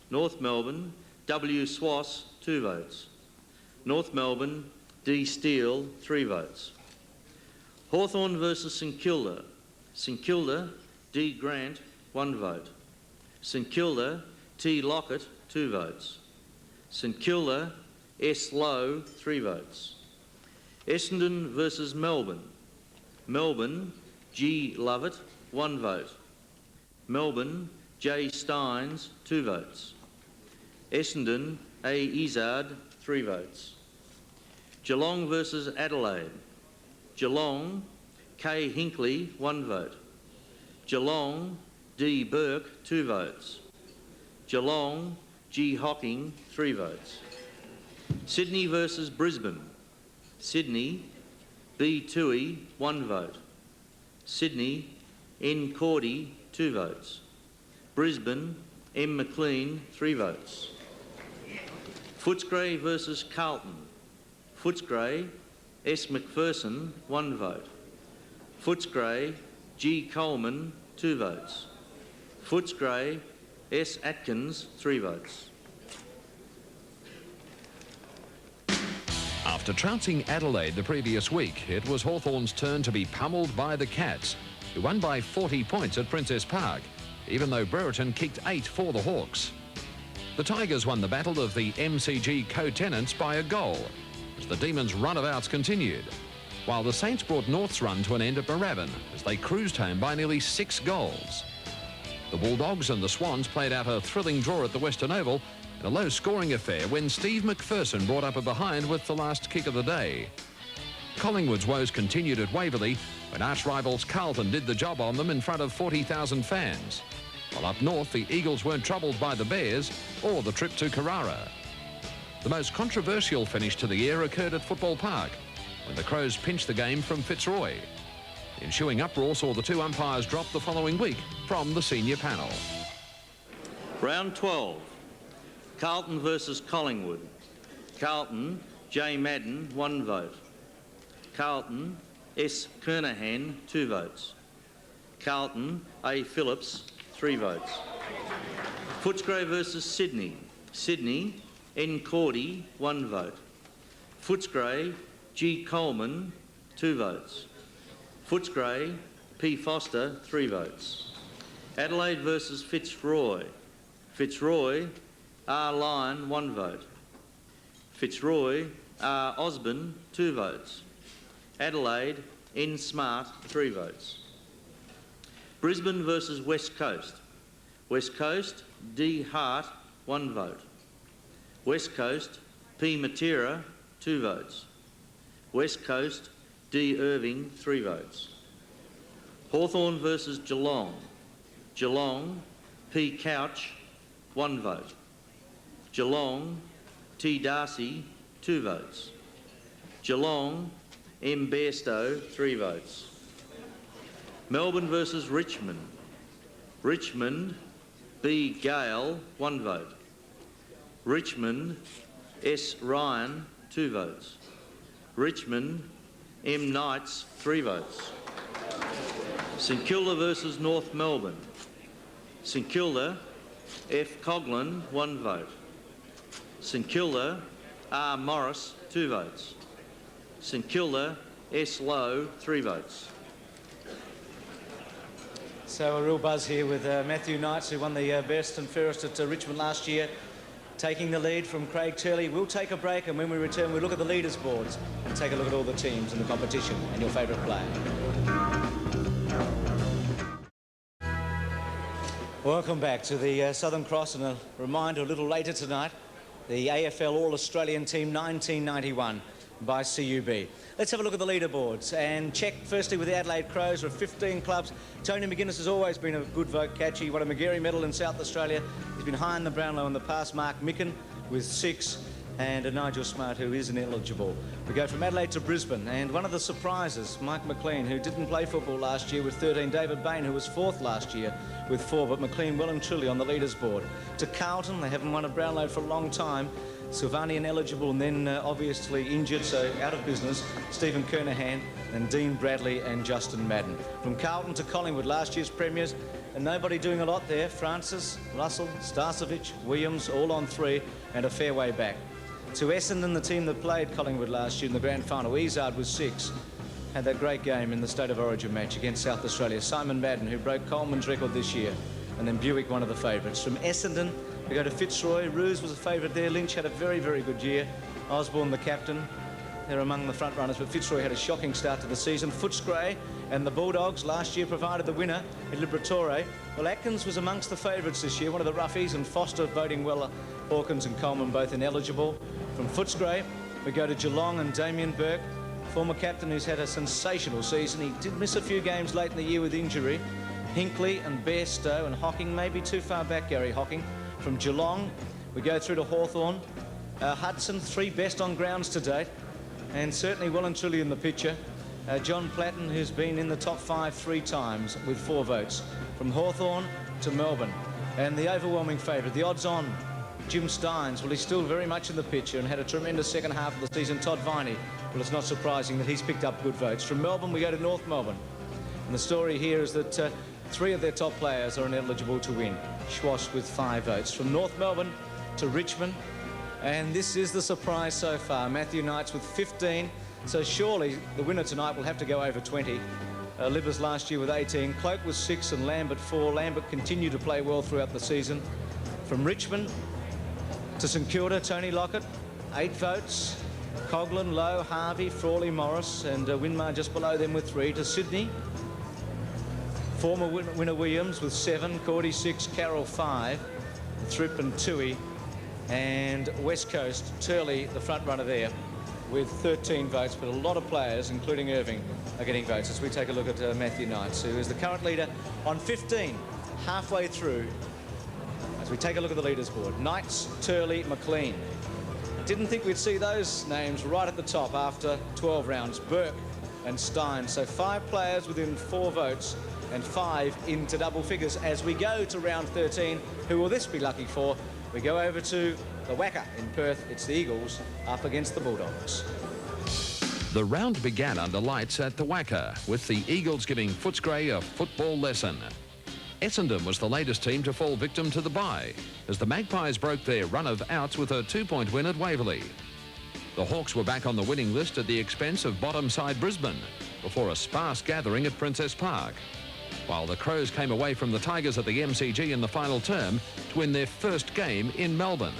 North Melbourne, W. Swass, 2 votes. North Melbourne, D. Steele, 3 votes. Hawthorn versus St Kilda. St Kilda, D. Grant, 1 vote. St Kilda, T. Lockett, 2 votes. St Kilda, S. Lowe, 3 votes. Essendon versus Melbourne. Melbourne, G. Lovett, 1 vote. Melbourne, J. Stynes, 2 votes. Essendon, A. Izzard, 3 votes. Geelong versus Adelaide. Geelong, K. Hinkley, 1 vote. Geelong, D. Burke, 2 votes. Geelong, G. Hocking, 3 votes. Sydney versus Brisbane. Sydney, B. Toohey, 1 vote. Sydney, N. Cordy, 2 votes. Brisbane, M. McLean, 3 votes. Footscray versus Carlton. Footscray, S. McPherson, 1 vote. Footscray, G. Coleman, 2 votes. Footscray, S. Atkins, 3 votes. After trouncing Adelaide the previous week, it was Hawthorn's turn to be pummeled by the Cats, who won by 40 points at Princes Park, even though Brereton kicked 8 for the Hawks. The Tigers won the battle of the MCG co-tenants by a goal, as the Demons' run-of-outs continued, while the Saints brought North's run to an end at Moorabbin as they cruised home by nearly 6 goals. The Bulldogs and the Swans played out a thrilling draw at the Western Oval in a low-scoring affair when Steve McPherson brought up a behind with the last kick of the day. Collingwood's woes continued at Waverley when arch-rivals Carlton did the job on them in front of 40,000 fans. While up north, the Eagles weren't troubled by the Bears or the trip to Carrara. The most controversial finish to the year occurred at Football Park when the Crows pinched the game from Fitzroy. The ensuing uproar saw the 2 umpires drop the following week from the senior panel. Round 12, Carlton versus Collingwood. Carlton, J. Madden, 1 vote. Carlton, S. Kernahan, 2 votes. Carlton, A. Phillips, 3 votes. Footscray versus Sydney. Sydney, N. Cordy, 1 vote. Footscray, G. Coleman, 2 votes. Footscray, P. Foster, 3 votes. Adelaide versus Fitzroy. Fitzroy, R. Lyon, 1 vote. Fitzroy, R. Osborne, 2 votes. Adelaide, N. Smart, 3 votes. Brisbane versus West Coast. West Coast, D. Hart, 1 vote. West Coast, P. Matera, 2 votes. West Coast, D. Irving, 3 votes. Hawthorn versus Geelong. Geelong, P. Couch, 1 vote. Geelong, T. Darcy, 2 votes. Geelong, M. Bairstow, 3 votes. Melbourne versus Richmond. Richmond, B. Gale, 1 vote. Richmond, S. Ryan, 2 votes. Richmond, M. Knights, 3 votes. St Kilda versus North Melbourne. St Kilda, F. Coghlan, 1 vote. St Kilda, R. Morris, 2 votes. St Kilda, S. Lowe, 3 votes. So a real buzz here with Matthew Knights, who won the best and fairest at Richmond last year, taking the lead from Craig Turley. We'll take a break, and when we return, we'll look at the leaders' boards and take a look at all the teams in the competition and your favourite player. Welcome back to the Southern Cross, and a reminder a little later tonight, the AFL All-Australian Team 1991 by CUB. Let's have a look at the leaderboards and check firstly with the Adelaide Crows. There are 15 clubs. Tony McGuinness has always been a good vote catcher. He won a Magarey medal in South Australia. He's been high in the Brownlow in the past. Mark Micken with 6, and a Nigel Smart, who is ineligible. We go from Adelaide to Brisbane, and one of the surprises, Mike McLean, who didn't play football last year with 13. David Bain, who was 4th last year with 4, but McLean well and truly on the leaders board. To Carlton, they haven't won a Brownlow for a long time. Silvani ineligible, and then obviously injured, so out of business, Stephen Kernahan and Dean Bradley and Justin Madden. From Carlton to Collingwood, last year's premiers, and nobody doing a lot there. Francis, Russell, Starcevic, Williams, all on 3 and a fair way back. To Essendon, the team that played Collingwood last year in the grand final, Izard was 6. Had that great game in the State of Origin match against South Australia. Simon Madden, who broke Coleman's record this year, and then Buick, one of the favourites. From Essendon, we go to Fitzroy. Roos was a favourite there. Lynch had a very, very good year. Osborne, the captain. They're among the front runners, but Fitzroy had a shocking start to the season. Footscray and the Bulldogs last year provided the winner at Liberatore. Well, Atkins was amongst the favourites this year, one of the roughies, and Foster voting well. Hawkins and Coleman both ineligible. From Footscray, we go to Geelong and Damien Burke, former captain who's had a sensational season. He did miss a few games late in the year with injury. Hinkley and Bairstow and Hocking, maybe too far back, Gary Hocking. From Geelong, we go through to Hawthorn. Hudson, 3 best on grounds to date, and certainly well and truly in the picture. John Platten, who's been in the top 5 3 times with 4 votes. From Hawthorn to Melbourne. And the overwhelming favourite, the odds-on, Jim Stynes. Well, he's still very much in the picture and had a tremendous second half of the season. Todd Viney, well, it's not surprising that he's picked up good votes. From Melbourne, we go to North Melbourne. And the story here is that 3 of their top players are ineligible to win. Schwass with 5 votes. From North Melbourne to Richmond, and this is the surprise so far. Matthew Knights with 15, so surely the winner tonight will have to go over 20. Livers last year with 18. Cloak was 6 and Lambert 4. Lambert continued to play well throughout the season. From Richmond to St Kilda, Tony Lockett, 8 votes. Coghlan, Lowe, Harvey, Frawley, Morris, and Winmar just below them with 3. To Sydney, former winner Williams with 7, Cordy 6, Carroll 5, Thripp and Toohey, and West Coast, Turley, the front runner there, with 13 votes, but a lot of players, including Irving, are getting votes. As we take a look at Matthew Knights, who is the current leader on 15, halfway through. As we take a look at the leaders board, Knights, Turley, McLean. Didn't think we'd see those names right at the top after 12 rounds. Burke and Stynes. So 5 players within 4 votes and 5 into double figures. As we go to round 13, who will this be lucky for? We go over to the Wacker in Perth. It's the Eagles up against the Bulldogs. The round began under lights at the Wacker, with the Eagles giving Footscray a football lesson. Essendon was the latest team to fall victim to the bye, as the Magpies broke their run of outs with a 2-point win at Waverley. The Hawks were back on the winning list at the expense of bottom side Brisbane, before a sparse gathering at Princess Park, while the Crows came away from the Tigers at the MCG in the final term to win their first game in Melbourne.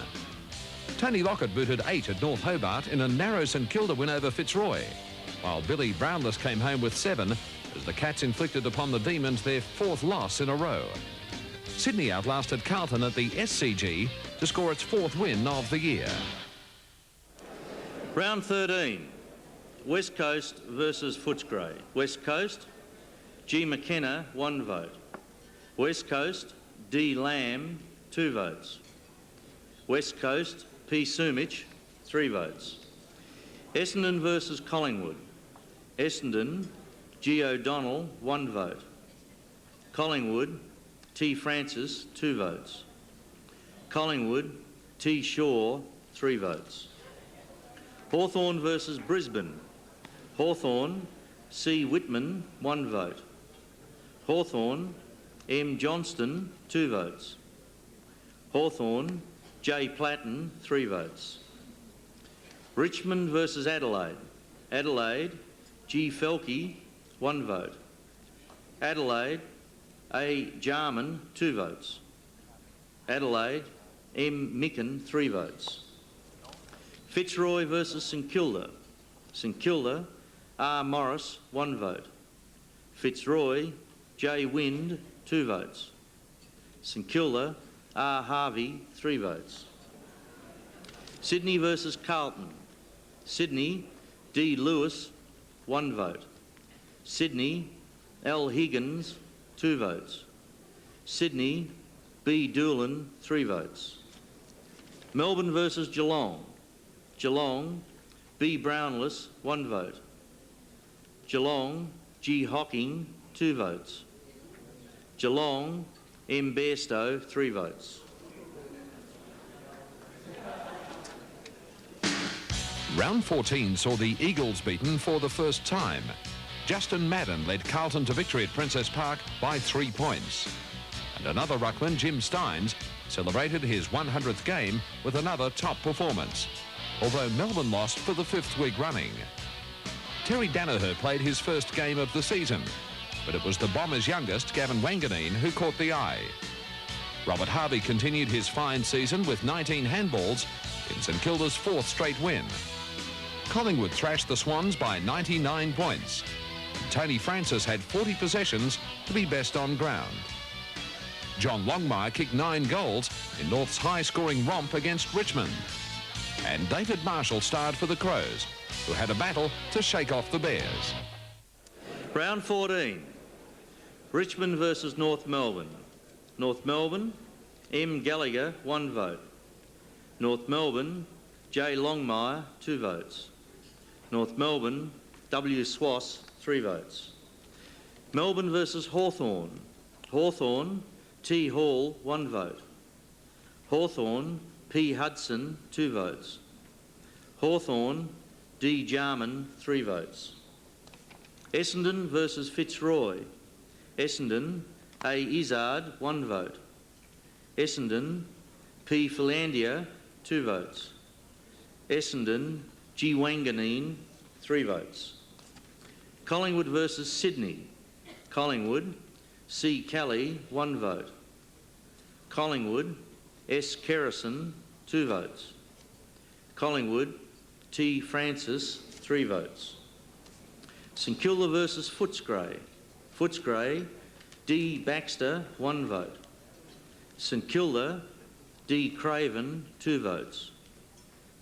Tony Lockett booted 8 at North Hobart in a narrow St Kilda win over Fitzroy, while Billy Brownless came home with 7 as the Cats inflicted upon the Demons their 4th loss in a row. Sydney outlasted Carlton at the SCG to score its 4th win of the year. Round 13, West Coast versus Footscray. West Coast, G. McKenna, 1 vote. West Coast, D. Lamb, 2 votes. West Coast, P. Sumich, 3 votes. Essendon versus Collingwood. Essendon, G. O'Donnell, 1 vote. Collingwood, T. Francis, 2 votes. Collingwood, T. Shaw, 3 votes. Hawthorn versus Brisbane. Hawthorn, C. Whitman, 1 vote. Hawthorn, M. Johnston, 2 votes. Hawthorn, J. Platten, 3 votes. Richmond versus Adelaide. Adelaide, G. Felke, 1 vote. Adelaide, A. Jarman, 2 votes. Adelaide, M. Micken, 3 votes. Fitzroy versus St Kilda. St Kilda, R. Morris, 1 vote. Fitzroy, J. Wind, 2 votes. St Kilda, R. Harvey, 3 votes. Sydney versus Carlton. Sydney, D. Lewis, 1 vote. Sydney, L. Higgins, 2 votes. Sydney, B. Doolan, 3 votes. Melbourne versus Geelong. Geelong, B. Brownless, 1 vote. Geelong, G. Hocking, 2 votes. Geelong, M. Bairstow, 3 votes. Round 14 saw the Eagles beaten for the first time. Justin Madden led Carlton to victory at Princess Park by 3 points. And another ruckman, Jim Stynes, celebrated his 100th game with another top performance, although Melbourne lost for the 5th week running. Terry Danaher played his first game of the season, but it was the Bombers' youngest, Gavin Wanganeen, who caught the eye. Robert Harvey continued his fine season with 19 handballs in St Kilda's 4th straight win. Collingwood thrashed the Swans by 99 points. Tony Francis had 40 possessions to be best on ground. John Longmire kicked 9 goals in North's high-scoring romp against Richmond. And David Marshall starred for the Crows, who had a battle to shake off the Bears. Round 14, Richmond versus North Melbourne. North Melbourne, M. Gallagher, 1 vote. North Melbourne, J. Longmire, 2 votes. North Melbourne, W. Swass, 3 votes. Melbourne versus Hawthorn. Hawthorn, T. Hall, 1 vote. Hawthorn, P. Hudson, 2 votes. Hawthorn, D. Jarman, 3 votes. Essendon versus Fitzroy. Essendon, A. Izzard, 1 vote. Essendon, P. Philandia, 2 votes. Essendon, G. Wanganeen, 3 votes. Collingwood versus Sydney. Collingwood, C. Kelly, 1 vote. Collingwood, S. Kerrison, 2 votes. Collingwood, T. Francis, 3 votes. St Kilda versus Footscray. Footscray, D. Baxter, 1 vote. St Kilda, D. Craven, 2 votes.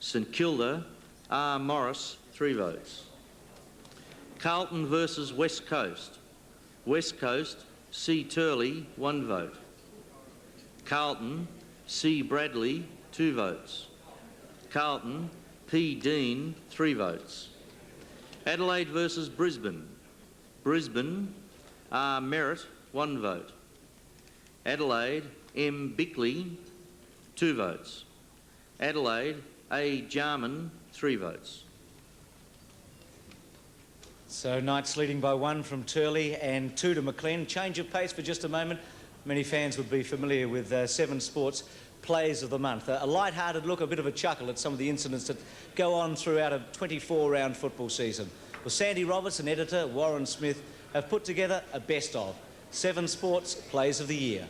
St Kilda, R. Morris, 3 votes. Carlton versus West Coast. West Coast, C. Turley, 1 vote. Carlton, C. Bradley, 2 votes. Carlton, P. Dean, 3 votes. Adelaide versus Brisbane. Brisbane, R. Merritt, 1 vote. Adelaide, M. Bickley, 2 votes. Adelaide, A. Jarman, 3 votes. So Knights leading by 1 from Turley and 2 to McLean. Change of pace for just a moment. Many fans would be familiar with 7 Sports Plays of the Month. A light-hearted look, a bit of a chuckle at some of the incidents that go on throughout a 24-round football season. Well, Sandy Roberts and editor Warren Smith have put together a best-of 7 Sports Plays of the Year.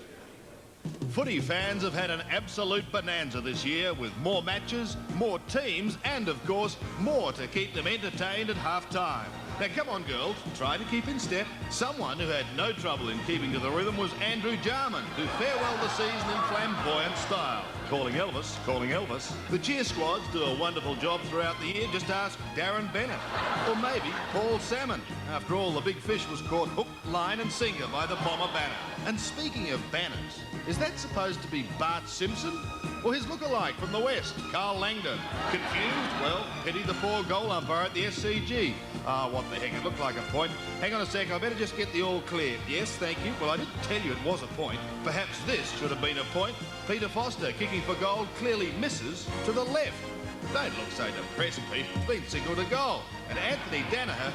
Footy fans have had an absolute bonanza this year with more matches, more teams and, of course, more to keep them entertained at half-time. Now, come on, girls. Try to keep in step. Someone who had no trouble in keeping to the rhythm was Andrew Jarman, who farewelled the season in flamboyant style. Calling Elvis, calling Elvis. The cheer squads do a wonderful job throughout the year. Just ask Darren Bennett. Or maybe Paul Salmon. After all, the big fish was caught hook, line and sinker by the bomber Banner. And speaking of banners, is that supposed to be Bart Simpson? Or his lookalike from the West, Carl Langdon? Confused? Well, pity the poor goal umpire at the SCG. Ah, what the heck, it looked like a point. Hang on a sec, I better just get the all clear. Yes, thank you. Well, I didn't tell you it was a point. Perhaps this should have been a point. Peter Foster, kicking for goal, clearly misses to the left. Don't look so depressed, Pete. It's been signalled a goal. And Anthony Danaher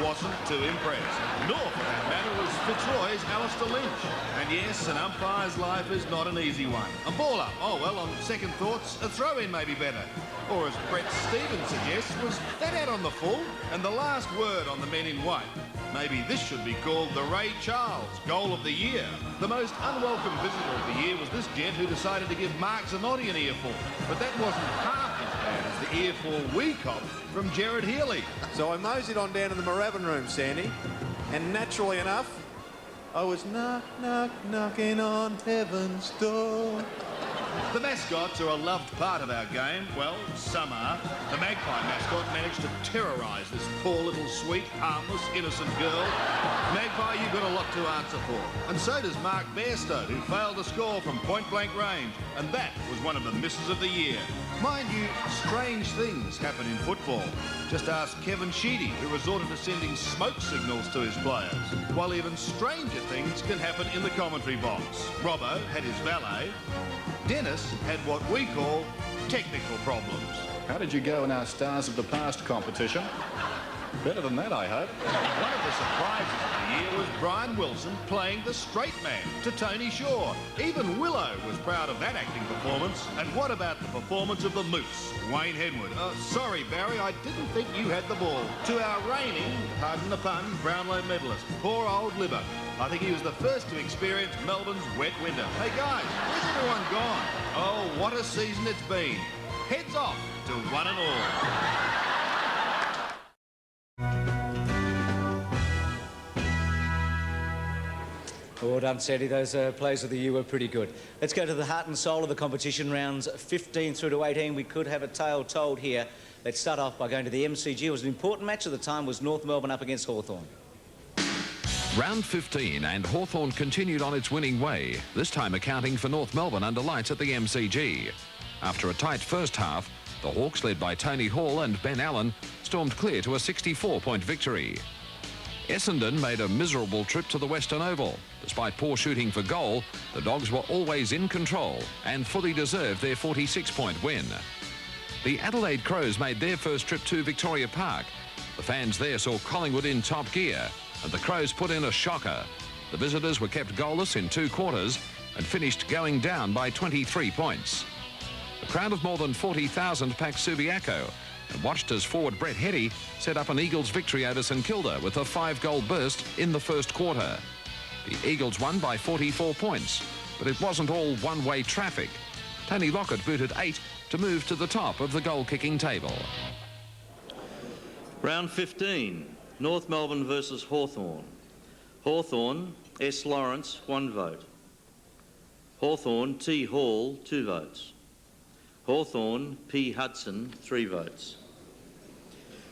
wasn't too impressed. Nor, for that matter, was Fitzroy's Alistair Lynch. And yes, an umpire's life is not an easy one. A ball up. Oh, well, on second thoughts, a throw-in may be better. Or, as Brett Stevens suggests, was that out on the full? And the last word on the men in white. Maybe this should be called the Ray Charles Goal of the Year. The most unwelcome visitor of the year was this gent who decided to give Mark Zanotti an earful. But that wasn't half as bad as the earful we copped from Gerard Healy. So I moseyed on down to the Moorabbin room, Sandy, and naturally enough, I was knocking on heaven's door. The mascots are a loved part of our game. Well, some are. The Magpie mascot managed to terrorise this poor little sweet, harmless, innocent girl. Magpie, you've got a lot to answer for. And so does Mark Bairstow, who failed to score from point-blank range. And that was one of the misses of the year. Mind you, strange things happen in football. Just ask Kevin Sheedy, who resorted to sending smoke signals to his players. While even stranger things can happen in the commentary box. Robbo had his valet. Dennis had what we call technical problems. How did you go in our Stars of the Past competition? Better than that, I hope. One of the surprises of the year was Brian Wilson playing the straight man to Tony Shaw. Even Willow was proud of that acting performance. And what about the performance of the Moose, Wayne Henwood? Sorry, Barry, I didn't think you had the ball. To our reigning, pardon the pun, Brownlow medalist, poor old Libber. I think he was the first to experience Melbourne's wet winter. Hey, guys, where's everyone gone? Oh, what a season it's been. Heads off to one and all. Well done, Sandy. Those plays of the year were pretty good. Let's go to the heart and soul of the competition, rounds 15 through to 18. We could have a tale told here. Let's start off by going to the MCG. It was an important match at the time, was North Melbourne up against Hawthorn. Round 15 and Hawthorn continued on its winning way, this time accounting for North Melbourne under lights at the MCG. After a tight first half, the Hawks, led by Tony Hall and Ben Allen, stormed clear to a 64-point victory. Essendon made a miserable trip to the Western Oval. Despite poor shooting for goal, the Dogs were always in control and fully deserved their 46-point win. The Adelaide Crows made their first trip to Victoria Park. The fans there saw Collingwood in top gear, and the Crows put in a shocker. The visitors were kept goalless in 2 quarters and finished going down by 23 points. A crowd of more than 40,000 packed Subiaco and watched as forward Brett Heady set up an Eagles victory over St Kilda with a 5-goal burst in the first quarter. The Eagles won by 44 points, but it wasn't all one-way traffic. Tony Lockett booted 8 to move to the top of the goal-kicking table. Round 15, North Melbourne versus Hawthorn. Hawthorn, S. Lawrence, 1 vote. Hawthorn, T. Hall, 2 votes. Hawthorn, P. Hudson, 3 votes.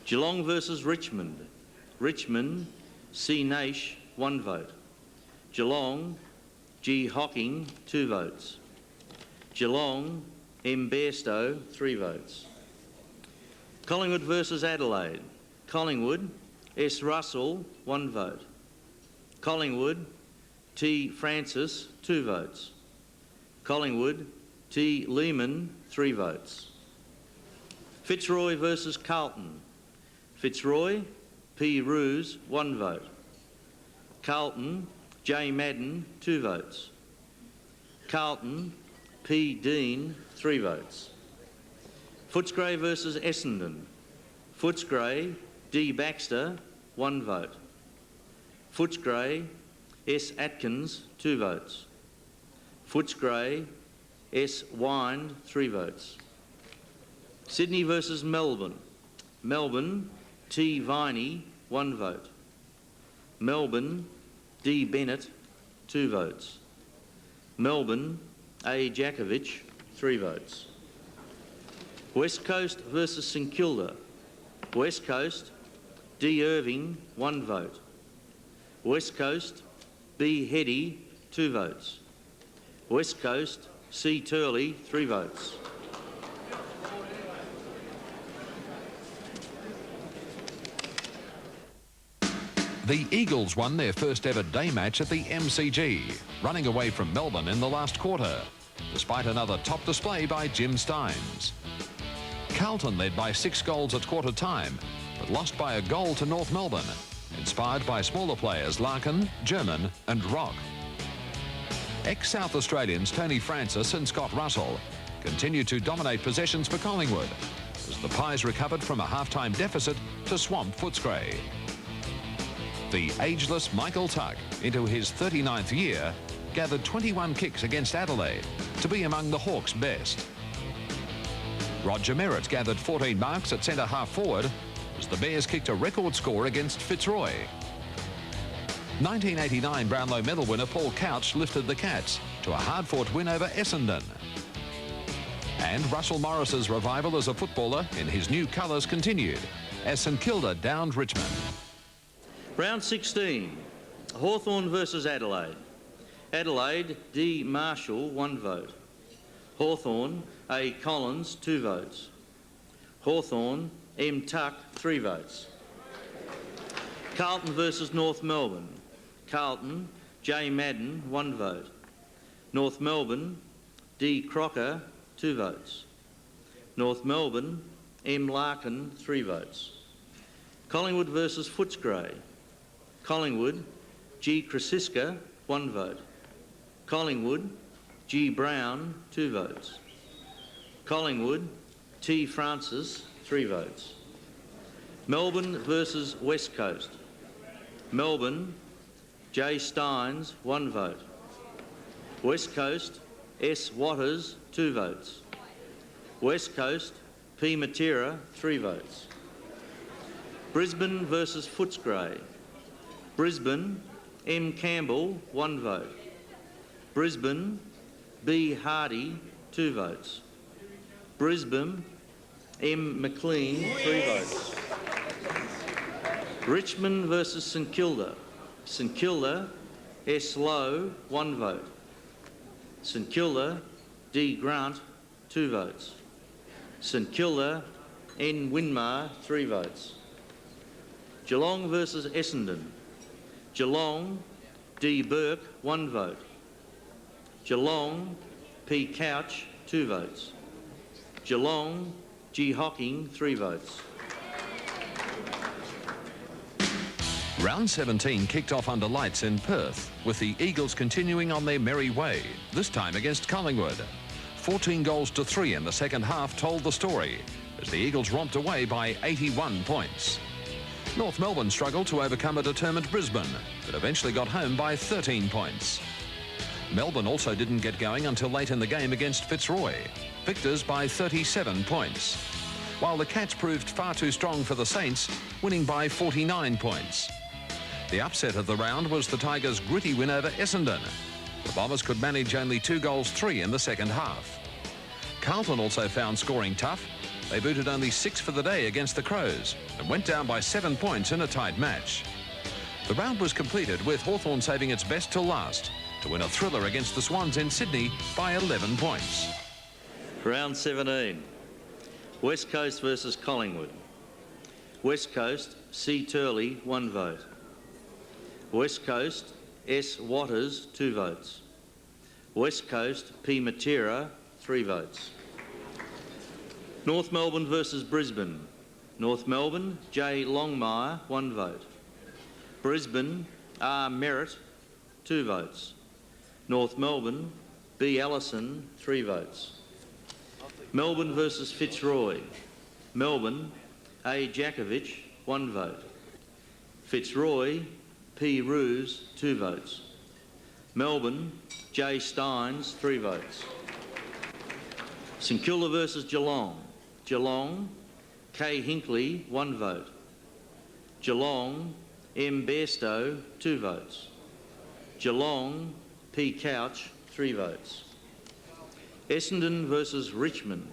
Geelong versus Richmond. Richmond, C. Naish, 1 vote. Geelong, G. Hocking, 2 votes. Geelong, M. Bairstow, 3 votes. Collingwood versus Adelaide. Collingwood, S. Russell, 1 vote. Collingwood, T. Francis, 2 votes. Collingwood, T. Lehman, 3 votes. Fitzroy versus Carlton. Fitzroy, P. Ruse, 1 vote. Carlton, J. Madden, 2 votes. Carlton, P. Dean, 3 votes. Footscray versus Essendon. Footscray, D. Baxter, 1 vote. Footscray, S. Atkins, 2 votes. Footscray, S. Wind, 3 votes. Sydney versus Melbourne. Melbourne, T. Viney, 1 vote. Melbourne, D. Bennett, 2 votes. Melbourne, A. Jakovich, 3 votes. West Coast versus St Kilda. West Coast, D. Irving, 1 vote. West Coast, B. Heady, 2 votes. West Coast, C. Turley, 3 votes. The Eagles won their first ever day match at the MCG, running away from Melbourne in the last quarter, despite another top display by Jim Stynes. Carlton led by 6 goals at quarter time, but lost by a goal to North Melbourne, inspired by smaller players Larkin, German and Rock. Ex-South Australians Tony Francis and Scott Russell continued to dominate possessions for Collingwood, as the Pies recovered from a half-time deficit to swamp Footscray. The ageless Michael Tuck, into his 39th year, gathered 21 kicks against Adelaide to be among the Hawks' best. Roger Merritt gathered 14 marks at centre half forward as the Bears kicked a record score against Fitzroy. 1989 Brownlow medal winner Paul Couch lifted the Cats to a hard-fought win over Essendon. And Russell Morris's revival as a footballer in his new colours continued as St Kilda downed Richmond. Round 16, Hawthorn versus Adelaide. Adelaide, D. Marshall, 1 vote. Hawthorn, A. Collins, 2 votes. Hawthorn, M. Tuck, 3 votes. Carlton versus North Melbourne. Carlton, J. Madden, 1 vote. North Melbourne, D. Crocker, 2 votes. North Melbourne, M. Larkin, 3 votes. Collingwood versus Footscray. Collingwood, G. Krasiska, 1 vote. Collingwood, G. Brown, 2 votes. Collingwood, T. Francis, 3 votes. Melbourne versus West Coast. Melbourne, J. Stynes, 1 vote. West Coast, S. Waters, 2 votes. West Coast, P. Matera, 3 votes. Brisbane versus Footscray. Brisbane, M. Campbell, 1 vote. Brisbane, B. Hardy, 2 votes. Brisbane, M. McLean, 3 votes. Richmond versus St Kilda. St Kilda, S. Lowe, 1 vote. St Kilda, D. Grant, 2 votes. St Kilda, N. Winmar, 3 votes. Geelong versus Essendon. Geelong, D. Burke, 1 vote. Geelong, P. Couch, 2 votes. Geelong, G. Hocking, 3 votes. Round 17 kicked off under lights in Perth, with the Eagles continuing on their merry way, this time against Collingwood. 14 goals to 3 in the second half told the story, as the Eagles romped away by 81 points. North Melbourne struggled to overcome a determined Brisbane, but eventually got home by 13 points. Melbourne also didn't get going until late in the game against Fitzroy, victors by 37 points. While the Cats proved far too strong for the Saints, winning by 49 points. The upset of the round was the Tigers' gritty win over Essendon. The Bombers could manage only 2 goals 3 in the second half. Carlton also found scoring tough. They booted only 6 for the day against the Crows and went down by 7 points in a tight match. The round was completed with Hawthorn saving its best till last to win a thriller against the Swans in Sydney by 11 points. Round 17, West Coast versus Collingwood. West Coast, C. Turley, 1 vote. West Coast, S. Waters, 2 votes. West Coast, P. Matera, 3 votes. North Melbourne versus Brisbane. North Melbourne, J. Longmire, 1 vote. Brisbane, R. Merritt, 2 votes. North Melbourne, B. Allison, 3 votes. Melbourne versus Fitzroy. Melbourne, A. Jakovich, 1 vote. Fitzroy, P. Roos, 2 votes. Melbourne, J. Stynes, 3 votes. St Kilda versus Geelong. Geelong, K. Hinkley, 1 vote. Geelong, M. Bairstow, 2 votes. Geelong, P. Couch, 3 votes. Essendon versus Richmond.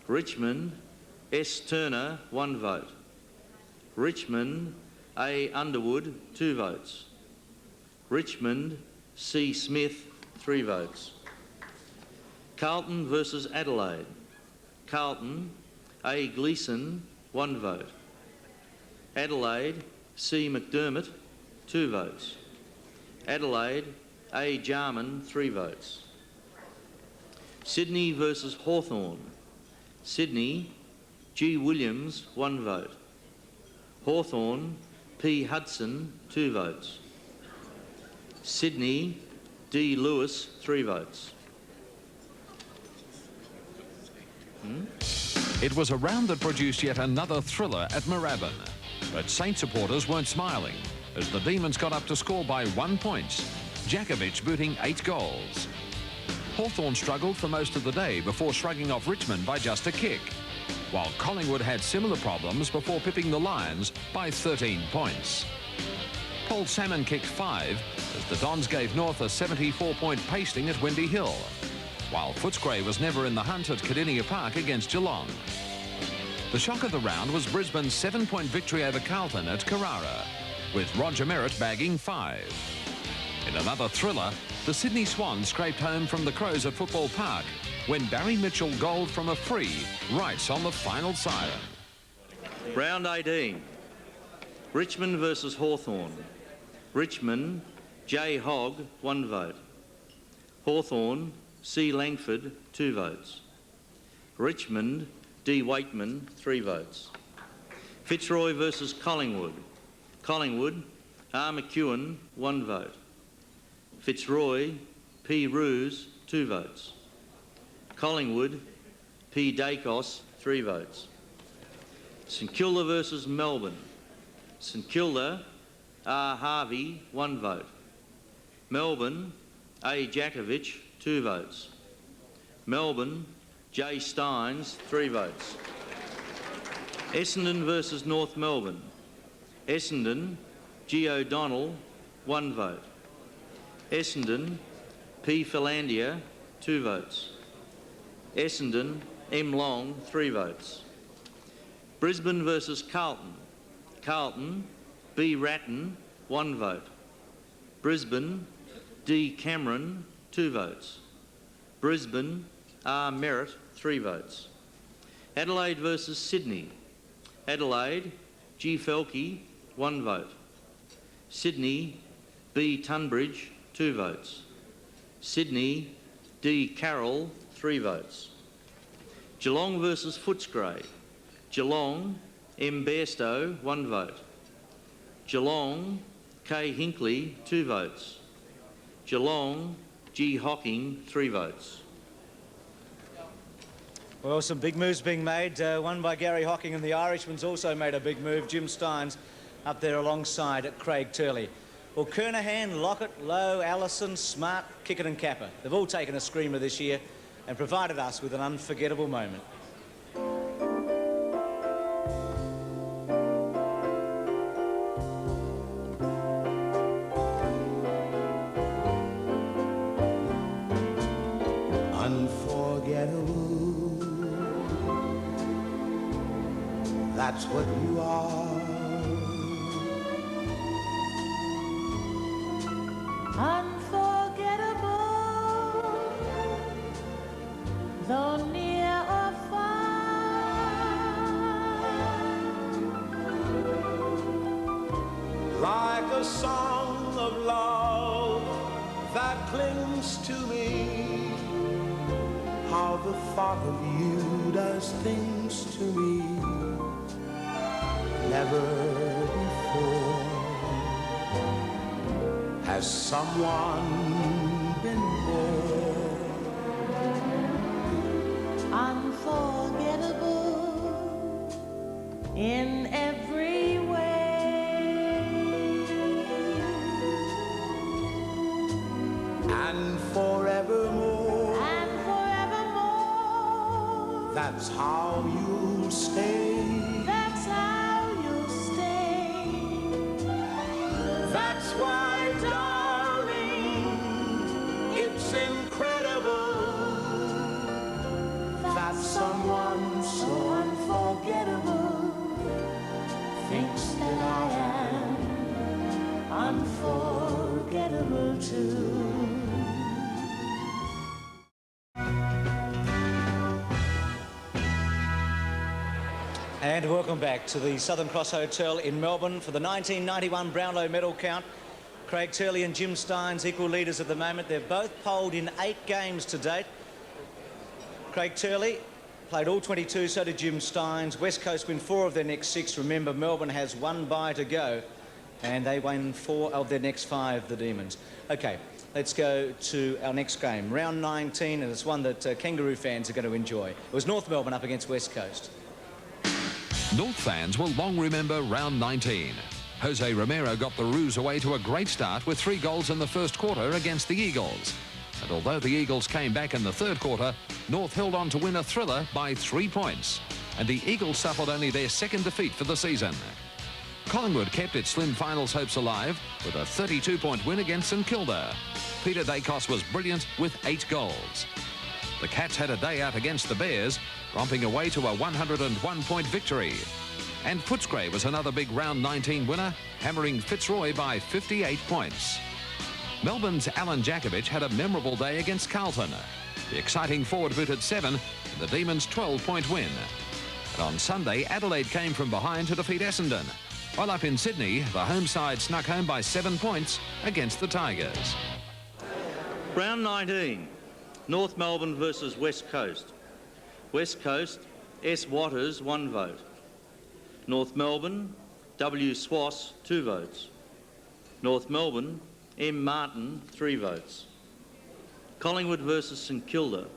Richmond, S. Turner, 1 vote. Richmond, A. Underwood, 2 votes. Richmond, C. Smith, 3 votes. Carlton versus Adelaide. Carlton, A. Gleeson, 1 vote. Adelaide, C. McDermott, 2 votes. Adelaide, A. Jarman, 3 votes. Sydney versus Hawthorn. Sydney, G. Williams, 1 vote. Hawthorn, P. Hudson, 2 votes. Sydney, D. Lewis, 3 votes. It was a round that produced yet another thriller at Moorabbin. But Saint supporters weren't smiling as the Demons got up to score by 1 point. Djakovic booting 8 goals. Hawthorn struggled for most of the day before shrugging off Richmond by just a kick, while Collingwood had similar problems before pipping the Lions by 13 points. Paul Salmon kicked 5 as the Dons gave North a 74-point pasting at Windy Hill, while Footscray was never in the hunt at Cardinia Park against Geelong. The shock of the round was Brisbane's 7-point victory over Carlton at Carrara, with Roger Merritt bagging 5. In another thriller, the Sydney Swans scraped home from the Crows at Football Park when Barry Mitchell goaled from a free right on the final siren. Round 18. Richmond versus Hawthorn. Richmond, J. Hogg, 1 vote. Hawthorn, C. Langford, 2 votes. Richmond, D. Waitman, 3 votes. Fitzroy versus Collingwood. Collingwood, R. McEwen, 1 vote. Fitzroy, P. Roos, 2 votes. Collingwood, P. Dacos, 3 votes. St Kilda versus Melbourne. St Kilda, R. Harvey, 1 vote. Melbourne, A. Djakovic, 2 votes. Melbourne, J. Stynes, 3 votes. Essendon versus North Melbourne. Essendon, G. O'Donnell, 1 vote. Essendon, P. Philandia, 2 votes. Essendon, M. Long, 3 votes. Brisbane versus Carlton. Carlton, B. Ratton, 1 vote. Brisbane, D. Cameron, 2 votes. Brisbane, R. Merritt, 3 votes. Adelaide versus Sydney. Adelaide, G. Felke, 1 vote. Sydney, B. Tunbridge, 2 votes. Sydney, D. Carroll, 3 votes. Geelong versus Footscray. Geelong, M. Bairstow, 1 vote. Geelong, K. Hinkley, 2 votes. Geelong, G. Hocking, 3 votes. Well, some big moves being made. One by Gary Hocking, and the Irishman's also made a big move. Jim Stynes up there alongside Craig Turley. Well, Kernahan, Lockett, Lowe, Allison, Smart, Kickett and Capper. They've all taken a screamer this year and provided us with an unforgettable moment. Unforgettable, that's what you are. Unforgettable, though near or far. Like a song of love that clings to me, how the thought of you does things to me never before has someone been there. Unforgettable in every way, And forevermore, that's how you'll stay. that's how you'll stay. thinks that I am unforgettable too. And welcome back to the Southern Cross Hotel in Melbourne for the 1991 Brownlow medal count. Craig Turley and Jim Stynes, equal leaders at the moment. They've both polled in 8 games to date. Craig Turley played all 22, so did Jim Stynes. West Coast win 4 of their next 6. Remember, Melbourne has 1 bye to go, and they won 4 of their next 5, the Demons. OK, let's go to our next game, round 19, and it's one that Kangaroo fans are going to enjoy. It was North Melbourne up against West Coast. North fans will long remember round 19. Jose Romero got the Roos away to a great start with 3 goals in the first quarter against the Eagles. And although the Eagles came back in the third quarter, North held on to win a thriller by 3 points. And the Eagles suffered only their 2nd defeat for the season. Collingwood kept its slim finals hopes alive with a 32-point win against St Kilda. Peter Dacos was brilliant with 8 goals. The Cats had a day out against the Bears, romping away to a 101-point victory. And Footscray was another big round 19 winner, hammering Fitzroy by 58 points. Melbourne's Alan Jakovich had a memorable day against Carlton. The exciting forward booted 7 and the Demons' 12-point win. And on Sunday, Adelaide came from behind to defeat Essendon. While up in Sydney, the home side snuck home by 7 points against the Tigers. Round 19, North Melbourne versus West Coast. West Coast, S. Watters, 1 vote. North Melbourne, W. Swass, 2 votes. North Melbourne, M. Martin, 3 votes. Collingwood versus St Kilda.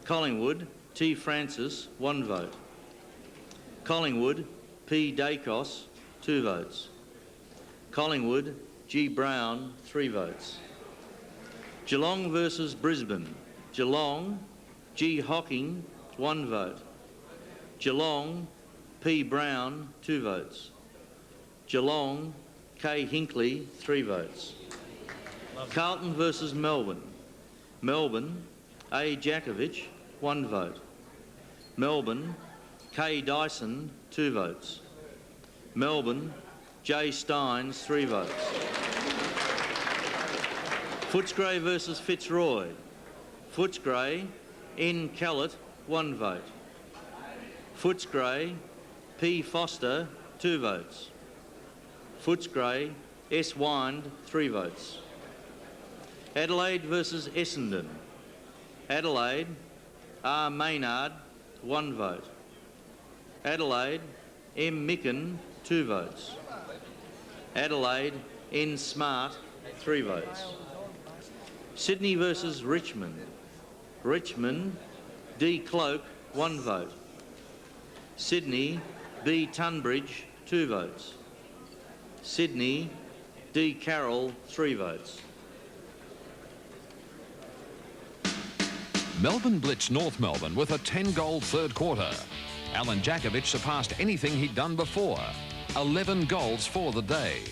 Collingwood, T. Francis, 1 vote. Collingwood, P. Dacos, 2 votes. Collingwood, G. Brown, 3 votes. Geelong versus Brisbane. Geelong, G. Hocking, 1 vote. Geelong, P. Brown, 2 votes. Geelong, K. Hinkley, 3 votes. Carlton versus Melbourne. Melbourne, A. Jakovich, 1 vote. Melbourne, K. Dyson, 2 votes. Melbourne, J. Stynes, 3 votes. Footscray versus Fitzroy. Footscray, N. Callett, 1 vote. Footscray, P. Foster, 2 votes. Footscray, S. Wind, 3 votes. Adelaide versus Essendon. Adelaide, R. Maynard, 1 vote. Adelaide, M. Micken, 2 votes. Adelaide, N. Smart, 3 votes. Sydney versus Richmond. Richmond, D. Cloak, 1 vote. Sydney, B. Tunbridge, 2 votes. Sydney, D. Carroll, 3 votes. Melbourne blitzed North Melbourne with a 10-goal third quarter. Alan Jakovich surpassed anything he'd done before. 11 goals for the day.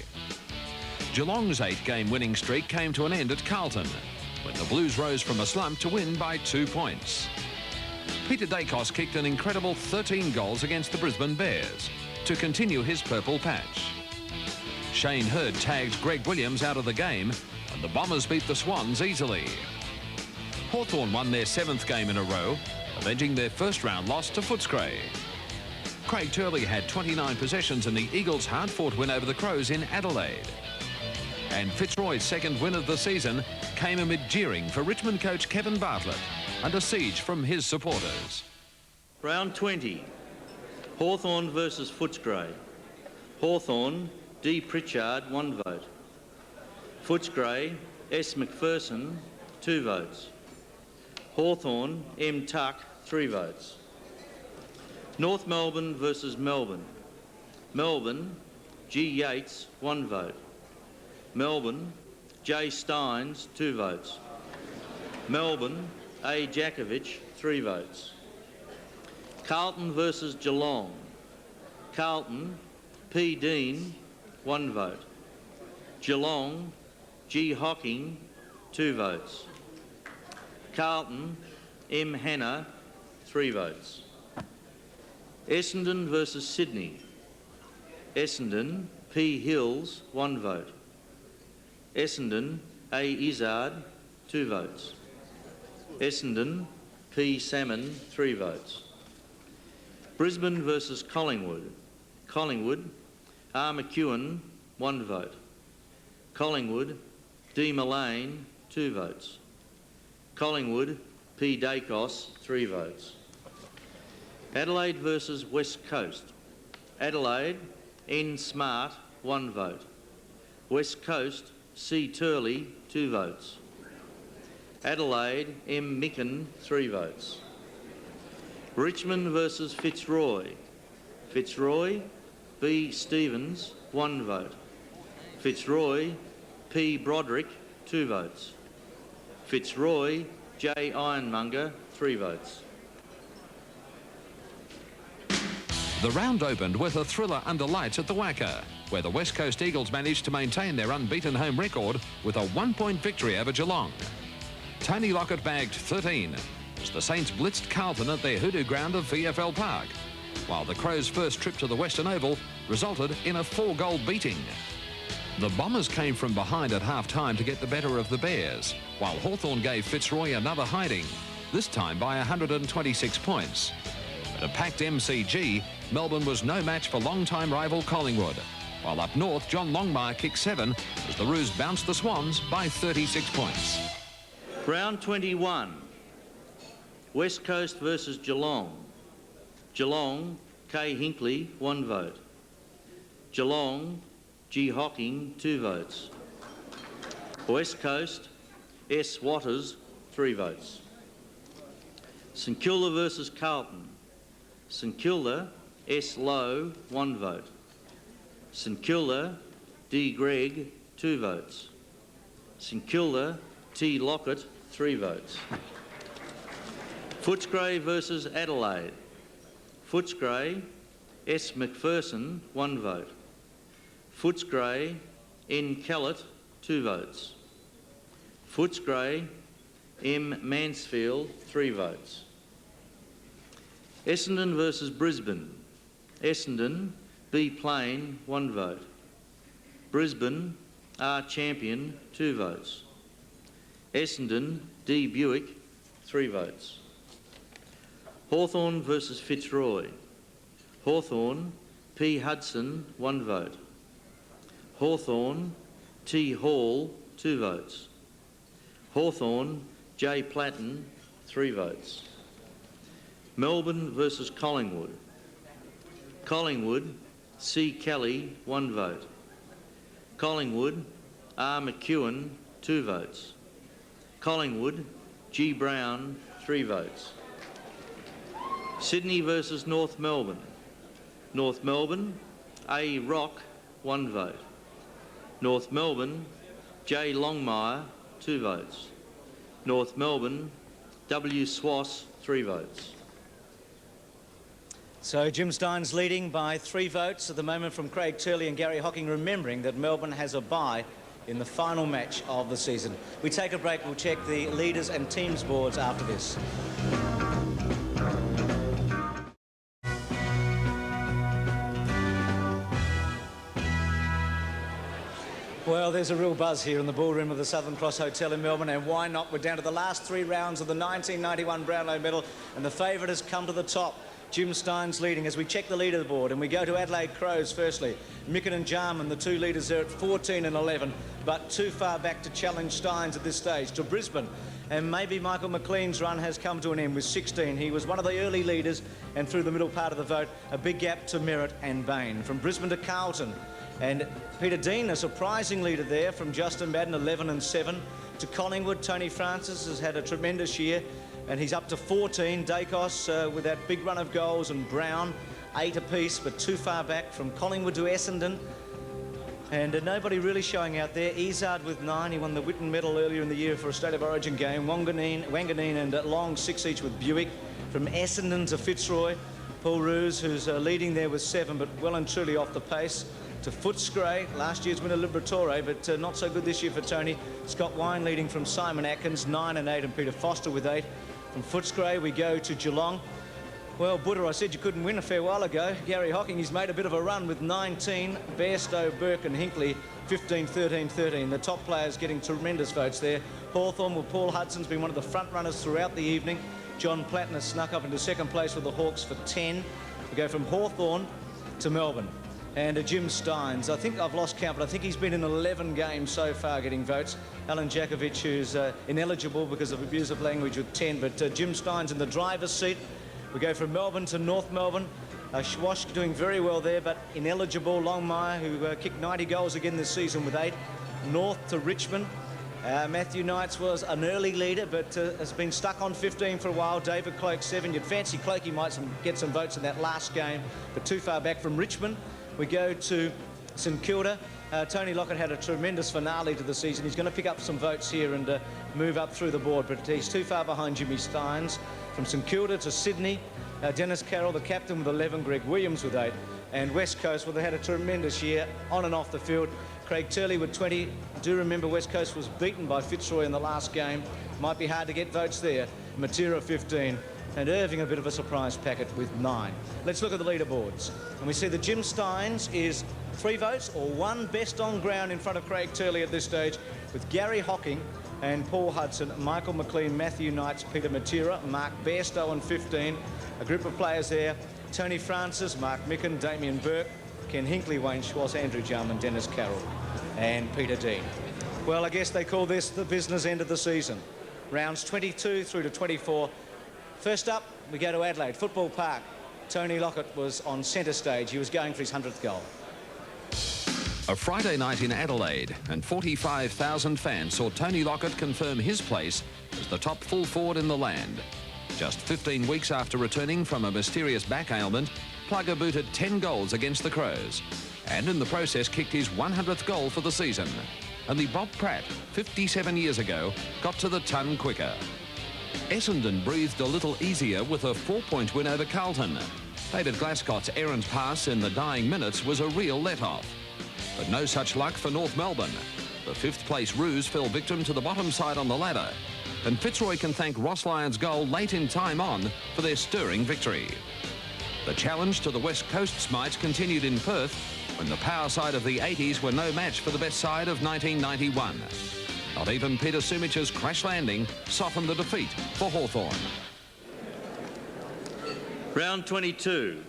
Geelong's 8-game winning streak came to an end at Carlton, when the Blues rose from a slump to win by 2 points. Peter Dacos kicked an incredible 13 goals against the Brisbane Bears to continue his purple patch. Shane Hurd tagged Greg Williams out of the game, and the Bombers beat the Swans easily. Hawthorn won their 7th game in a row, avenging their first-round loss to Footscray. Craig Turley had 29 possessions in the Eagles' hard-fought win over the Crows in Adelaide. And Fitzroy's 2nd win of the season came amid jeering for Richmond coach Kevin Bartlett, under siege from his supporters. Round 20, Hawthorn versus Footscray. Hawthorn, D. Pritchard, 1 vote. Footscray, S. McPherson, 2 votes. Hawthorn, M. Tuck, 3 votes. North Melbourne versus Melbourne. Melbourne, G. Yates, 1 vote. Melbourne, J. Stynes, 2 votes. Melbourne, A. Jakovich, 3 votes. Carlton versus Geelong. Carlton, P. Dean, 1 vote. Geelong, G. Hocking, 2 votes. Carlton, M. Hanna, 3 votes. Essendon versus Sydney. Essendon, P. Hills, 1 vote. Essendon, A. Izzard, 2 votes. Essendon, P. Salmon, 3 votes. Brisbane versus Collingwood. Collingwood, R. McEwen, 1 vote. Collingwood, D. Mullane, 2 votes. Collingwood, P. Dacos, 3 votes. Adelaide versus West Coast. Adelaide, N. Smart, 1 vote. West Coast, C. Turley, 2 votes. Adelaide, M. Micken, 3 votes. Richmond versus Fitzroy. Fitzroy, B. Stevens, 1 vote. Fitzroy, P. Broderick, 2 votes. Fitzroy, J. Ironmonger, 3 votes. The round opened with a thriller under lights at the Wacker, where the West Coast Eagles managed to maintain their unbeaten home record with a 1-point victory over Geelong. Tony Lockett bagged 13 as the Saints blitzed Carlton at their hoodoo ground of VFL Park, while the Crows' first trip to the Western Oval resulted in a 4-goal beating. The Bombers came from behind at half-time to get the better of the Bears, while Hawthorn gave Fitzroy another hiding, this time by 126 points. At a packed MCG, Melbourne was no match for long-time rival Collingwood, while up north, John Longmire kicked 7 as the Roos bounced the Swans by 36 points. Round 21, West Coast versus Geelong. Geelong, K. Hinkley, 1 vote. Geelong, G. Hocking, 2 votes. West Coast, S. Watters, 3 votes. St Kilda versus Carlton. St Kilda, S. Lowe, 1 vote. St Kilda, D. Gregg, 2 votes. St Kilda, T. Lockett, 3 votes. Footscray versus Adelaide. Footscray, S. McPherson, 1 vote. Footscray, N. Kellett, 2 votes. Footscray, M. Mansfield, 3 votes. Essendon versus Brisbane. Essendon, B. Plain, 1 vote. Brisbane, R. Champion, 2 votes. Essendon, D. Buick, 3 votes. Hawthorn versus Fitzroy. Hawthorn, P. Hudson, 1 vote. Hawthorn, T. Hall, 2 votes. Hawthorn, J. Platten, 3 votes. Melbourne versus Collingwood. Collingwood, C. Kelly, 1 vote. Collingwood, R. McEwen, 2 votes. Collingwood, G. Brown, 3 votes. Sydney versus North Melbourne. North Melbourne, A. Rock, 1 vote. North Melbourne, J. Longmire, 2 votes. North Melbourne, W. Swass, 3 votes. So Jim Stynes leading by 3 votes at the moment from Craig Turley and Gary Hocking, remembering that Melbourne has a bye in the final match of the season. We take a break. We'll check the leaders and teams boards after this. Well, there's a real buzz here in the ballroom of the Southern Cross Hotel in Melbourne, and why not? We're down to the last 3 rounds of the 1991 Brownlow medal, and the favourite has come to the top. Jim Stynes leading as we check the leaderboard, and we go to Adelaide Crows firstly. Micken and Jarman, the 2 leaders there at 14 and 11, but too far back to challenge Stynes at this stage. To Brisbane, and maybe Michael McLean's run has come to an end with 16. He was one of the early leaders, and through the middle part of the vote, a big gap to Merritt and Bain. From Brisbane to Carlton, and Peter Dean, a surprising leader there from Justin Madden, 11 and 7. To Collingwood, Tony Francis has had a tremendous year, and he's up to 14. Dacos with that big run of goals, and Brown, 8 apiece, but too far back. From Collingwood to Essendon, and nobody really showing out there. Izzard with 9. He won the Whitten medal earlier in the year for a State of Origin game. Wanganeen and Long, 6 each with Buick. From Essendon to Fitzroy, Paul Roos, who's leading there with 7, but well and truly off the pace. To Footscray, last year's winner Liberatore, but not so good this year for Tony. Scott Wine leading from Simon Atkins, 9 and 8, and Peter Foster with 8. From Footscray we go to Geelong, Well, Buddha, I said you couldn't win a fair while ago. Gary Hocking, he's made a bit of a run with 19. Bairstow, Burke and Hinckley, 15, 13, 13. The top players getting tremendous votes there. Hawthorn with Paul Hudson's been one of the front runners throughout the evening. John Platten has snuck up into second place with the Hawks for 10. We go from Hawthorn to Melbourne. And Jim Stynes, I think I've lost count, but I think he's been in 11 games so far getting votes. Alan Jakovic, who's ineligible because of abusive language, with 10. But Jim Stynes in the driver's seat. We go from Melbourne to North Melbourne. Schwash doing very well there, but ineligible. Longmire, who kicked 90 goals again this season with 8. North to Richmond. Matthew Knights was an early leader, but has been stuck on 15 for a while. David Cloke, 7. You'd fancy Clokey might get some votes in that last game, but too far back. From Richmond, we go to St Kilda. Tony Lockett had a tremendous finale to the season. He's going to pick up some votes here and move up through the board, but he's too far behind Jimmy Stynes. From St Kilda to Sydney, Dennis Carroll, the captain, with 11. Greg Williams with 8. And West Coast, well, they had a tremendous year on and off the field. Craig Turley with 20. Do remember West Coast was beaten by Fitzroy in the last game. Might be hard to get votes there. Matera, 15. And Irving, a bit of a surprise packet with 9. Let's look at the leaderboards. And we see that Jim Stynes is 3 votes or 1 best on ground in front of Craig Turley at this stage, with Gary Hocking and Paul Hudson, Michael McLean, Matthew Knights, Peter Matera, Mark Bairstow on 15. A group of players there: Tony Francis, Mark Micken, Damien Burke, Ken Hinckley, Wayne Schwartz, Andrew Jarman, Dennis Carroll and Peter Dean. Well, I guess they call this the business end of the season. Rounds 22 through to 24. First up, we go to Adelaide Football Park. Tony Lockett was on centre stage. He was going for his 100th goal. A Friday night in Adelaide, and 45,000 fans saw Tony Lockett confirm his place as the top full forward in the land. Just 15 weeks after returning from a mysterious back ailment, Plugger booted 10 goals against the Crows, and in the process kicked his 100th goal for the season. Only Bob Pratt, 57 years ago, got to the ton quicker. Essendon breathed a little easier with a 4-point win over Carlton. David Glascott's errant pass in the dying minutes was a real let-off. But no such luck for North Melbourne. The 5th place Roos fell victim to the bottom side on the ladder, and Fitzroy can thank Ross Lyon's goal late in time on for their stirring victory. The challenge to the West Coast Smites continued in Perth when the power side of the 80s were no match for the best side of 1991. Not even Peter Sumich's crash landing softened the defeat for Hawthorn. Round 22,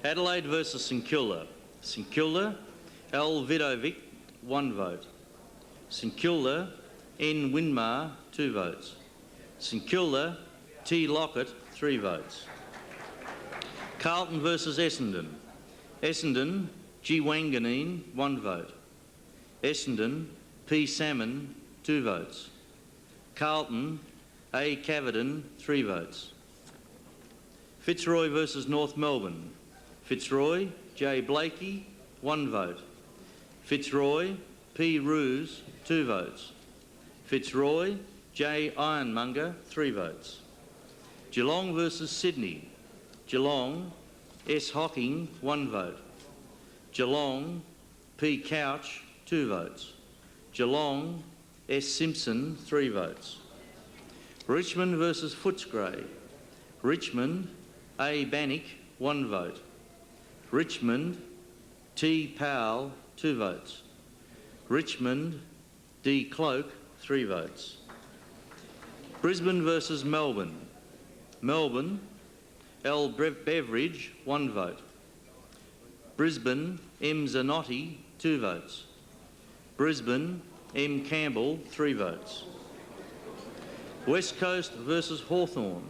Adelaide versus St Kilda. St Kilda, Al Vidovic, 1 vote. St Kilda, N Winmar, 2 votes. St Kilda, T Lockett, 3 votes. Carlton versus Essendon. Essendon, G Wanganeen, 1 vote. Essendon, P Salmon, 2 votes. Carlton, A Caverden, 3 votes. Fitzroy versus North Melbourne. Fitzroy, J Blakey, 1 vote. Fitzroy, P Roos, 2 votes. Fitzroy, J Ironmonger, 3 votes. Geelong versus Sydney. Geelong, S Hocking, 1 vote. Geelong, P Couch, 2 votes. Geelong, S Simpson, 3 votes. Richmond versus Footscray. Richmond, A Bannock, 1 vote. Richmond, T Powell, 2 votes. Richmond, D Cloak, 3 votes. Brisbane versus Melbourne. Melbourne, L Beveridge, 1 vote. Brisbane, M Zanotti, 2 votes. Brisbane, M Campbell, 3 votes. West Coast versus Hawthorn.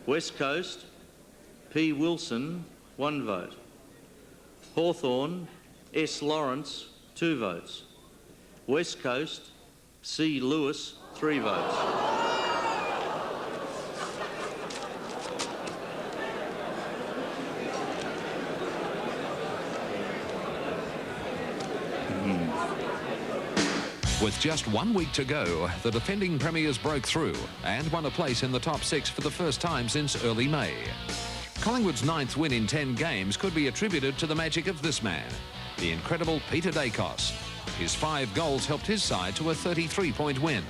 West Coast, P Wilson, 1 vote. Hawthorn, S Lawrence, 2 votes. West Coast, C Lewis, 3 votes. With just 1 week to go, the defending premiers broke through and won a place in the top 6 for the first time since early May. Collingwood's 9th win in 10 games could be attributed to the magic of this man, the incredible Peter Dacos. His 5 goals helped his side to a 33-point win.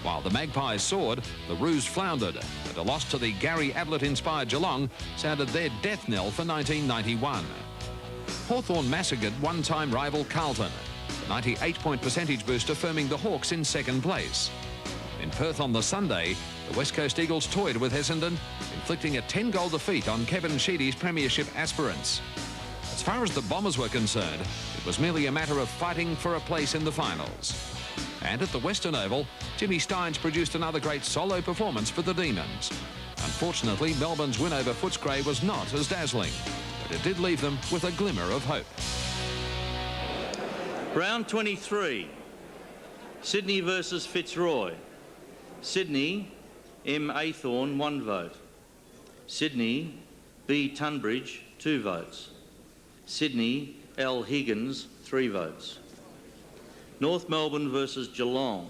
While the Magpies soared, the Roos floundered, and a loss to the Gary Ablett-inspired Geelong sounded their death knell for 1991. Hawthorn massacred one-time rival Carlton, the 98-point percentage booster firming the Hawks in second place. In Perth on the Sunday, the West Coast Eagles toyed with Essendon, inflicting a 10-goal defeat on Kevin Sheedy's premiership aspirants. As far as the Bombers were concerned, it was merely a matter of fighting for a place in the finals. And at the Western Oval, Jimmy Stynes produced another great solo performance for the Demons. Unfortunately, Melbourne's win over Footscray was not as dazzling, but it did leave them with a glimmer of hope. Round 23, Sydney versus Fitzroy. Sydney, M. Aythorn, 1 vote. Sydney, B. Tunbridge, 2 votes. Sydney, L. Higgins, 3 votes. North Melbourne versus Geelong.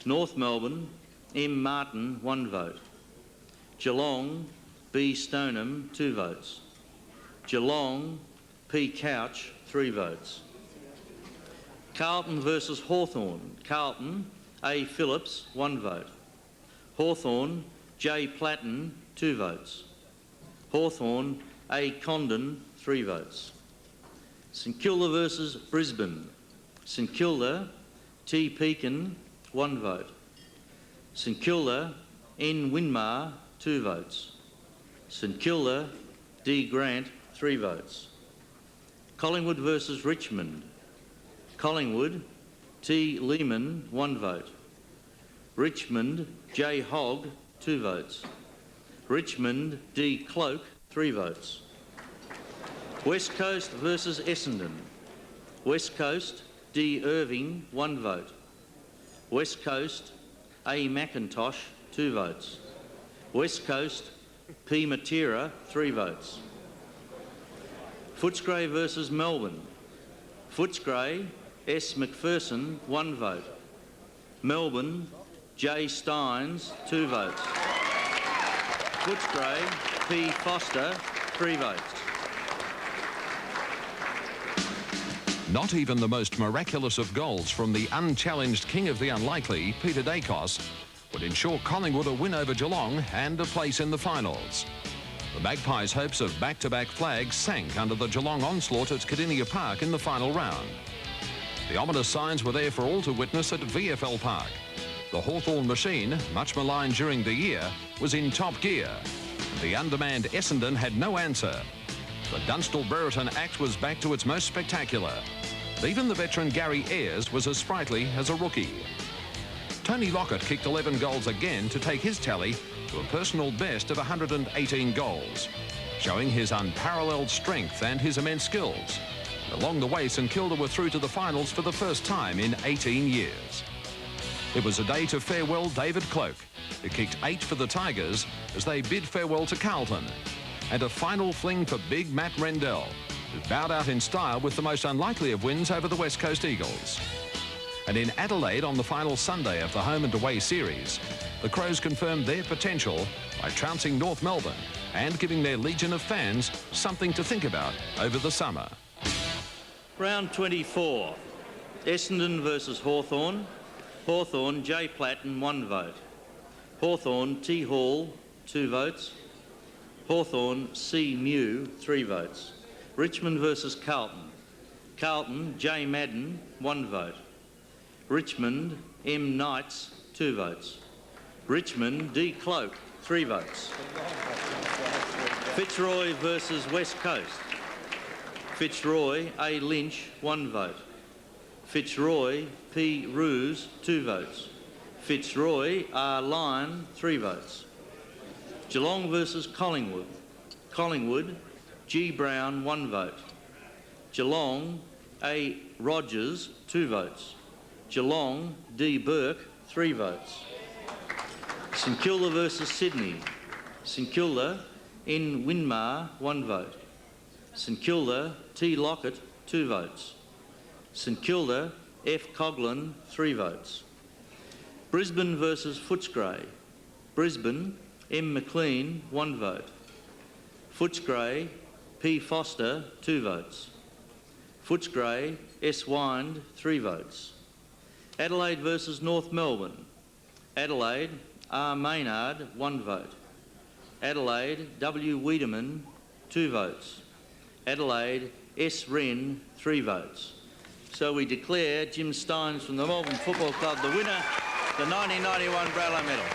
North Melbourne, M. Martin, 1 vote. Geelong, B. Stoneham, 2 votes. Geelong, P. Couch, 3 votes. Carlton versus Hawthorn. Carlton, A. Phillips, 1 vote. Hawthorn, J. Platten, 2 votes. Hawthorn, A. Condon, 3 votes. St Kilda versus Brisbane. St Kilda, T. Pekin, 1 vote. St Kilda, N. Winmar, 2 votes. St Kilda, D. Grant, 3 votes. Collingwood versus Richmond. Collingwood, T. Lehman, 1 vote. Richmond, J. Hogg, 2 votes. Richmond, D. Cloak, 3 votes. West Coast versus Essendon. West Coast, D. Irving, 1 vote. West Coast, A. McIntosh, 2 votes. West Coast, P. Matera, 3 votes. Footscray versus Melbourne. Footscray, S. McPherson, 1 vote. Melbourne, J. Stynes, 2 votes. Footscray, P. Foster, 3 votes. Not even the most miraculous of goals from the unchallenged king of the unlikely, Peter Dacos, would ensure Collingwood a win over Geelong and a place in the finals. The Magpies' hopes of back-to-back flags sank under the Geelong onslaught at Cardinia Park in the final round. The ominous signs were there for all to witness at VFL Park. The Hawthorn machine, much maligned during the year, was in top gear. The undermanned Essendon had no answer. The Dunstall-Brereton act was back to its most spectacular. Even the veteran Gary Ayres was as sprightly as a rookie. Tony Lockett kicked 11 goals again to take his tally to a personal best of 118 goals, showing his unparalleled strength and his immense skills. Along the way, St Kilda were through to the finals for the first time in 18 years. It was a day to farewell David Cloak, who kicked 8 for the Tigers as they bid farewell to Carlton, and a final fling for big Matt Rendell, who bowed out in style with the most unlikely of wins over the West Coast Eagles. And in Adelaide on the final Sunday of the home and away series, the Crows confirmed their potential by trouncing North Melbourne and giving their legion of fans something to think about over the summer. Round 24, Essendon versus Hawthorn. Hawthorn, J. Platten, 1 vote. Hawthorn, T. Hall, 2 votes. Hawthorn, C. Mew, 3 votes. Richmond versus Carlton. Carlton, J. Madden, 1 vote. Richmond, M. Knights, 2 votes. Richmond, D. Cloak, 3 votes. Fitzroy versus West Coast. Fitzroy, A. Lynch, 1 vote. Fitzroy, P. Roos, 2 votes. Fitzroy, R. Lyon, 3 votes. Geelong versus Collingwood. Collingwood, G. Brown, 1 vote. Geelong, A. Rogers, 2 votes. Geelong, D. Burke, 3 votes. St Kilda versus Sydney. St Kilda, N. Winmar, 1 vote. St Kilda, T. Lockett, 2 votes. St Kilda, F. Coghlan, 3 votes. Brisbane versus Footscray. Brisbane, M. McLean, 1 vote. Footscray, P. Foster, 2 votes. Footscray, S. Wind, 3 votes. Adelaide versus North Melbourne. Adelaide, R. Maynard, 1 vote. Adelaide, W. Wiedemann, 2 votes. Adelaide, S. Wren, 3 votes. So we declare Jim Stynes from the Melbourne Football Club the winner of the 1991 Brownlow medal.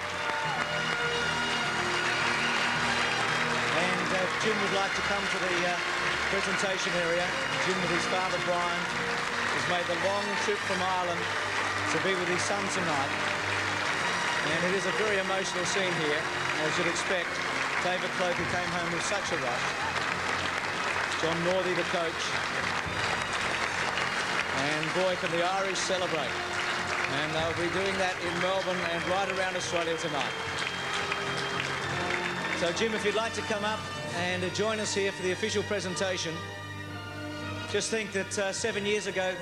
And Jim would like to come to the presentation area. Jim, with his father Brian, has made the long trip from Ireland to be with his son tonight. And it is a very emotional scene here, as you'd expect. David Cloke, who came home with such a rush. John Northey, the coach. And boy, can the Irish celebrate. And they'll be doing that in Melbourne and right around Australia tonight. So, Jim, if you'd like to come up and join us here for the official presentation. Just think that 7 years ago,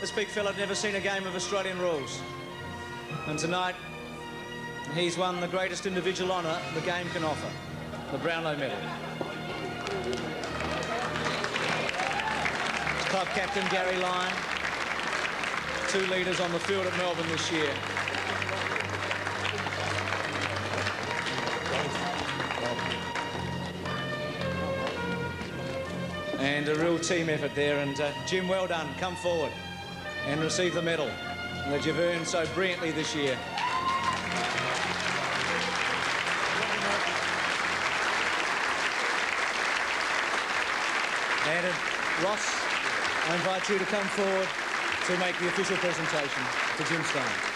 this big fella had never seen a game of Australian rules. And tonight, he's won the greatest individual honour the game can offer, the Brownlow medal. Club captain Gary Lyon, 2 leaders on the field at Melbourne this year. And a real team effort there. And Jim, well done. Come forward and receive the medal that you've earned so brilliantly this year. And Ross, I invite you to come forward to make the official presentation to Jim Stynes.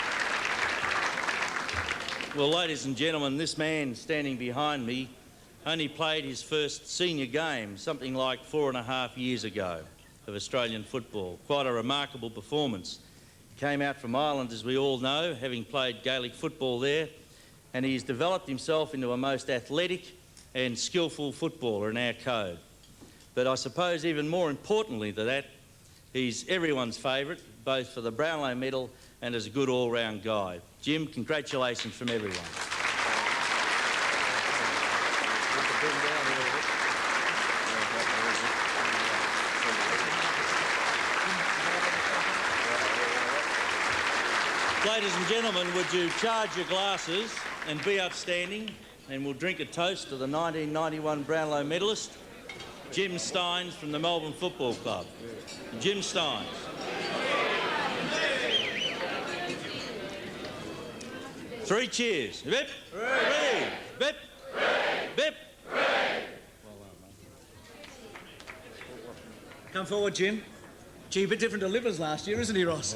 Well, ladies and gentlemen, this man standing behind me only played his first senior game something like 4.5 years ago of Australian football. Quite a remarkable performance. He came out from Ireland, as we all know, having played Gaelic football there, and he's developed himself into a most athletic and skillful footballer in our code. But I suppose even more importantly than that, he's everyone's favourite, both for the Brownlow medal and as a good all-round guy. Jim, congratulations from everyone. Ladies and gentlemen, would you charge your glasses and be upstanding, and we'll drink a toast to the 1991 Brownlow medalist, Jim Stynes from the Melbourne Football Club. Jim Stynes. Three cheers. Bip, hooray! Bip, hooray! Bip, hooray! Come forward, Jim. Gee, a bit different to livers last year, isn't he, Ross?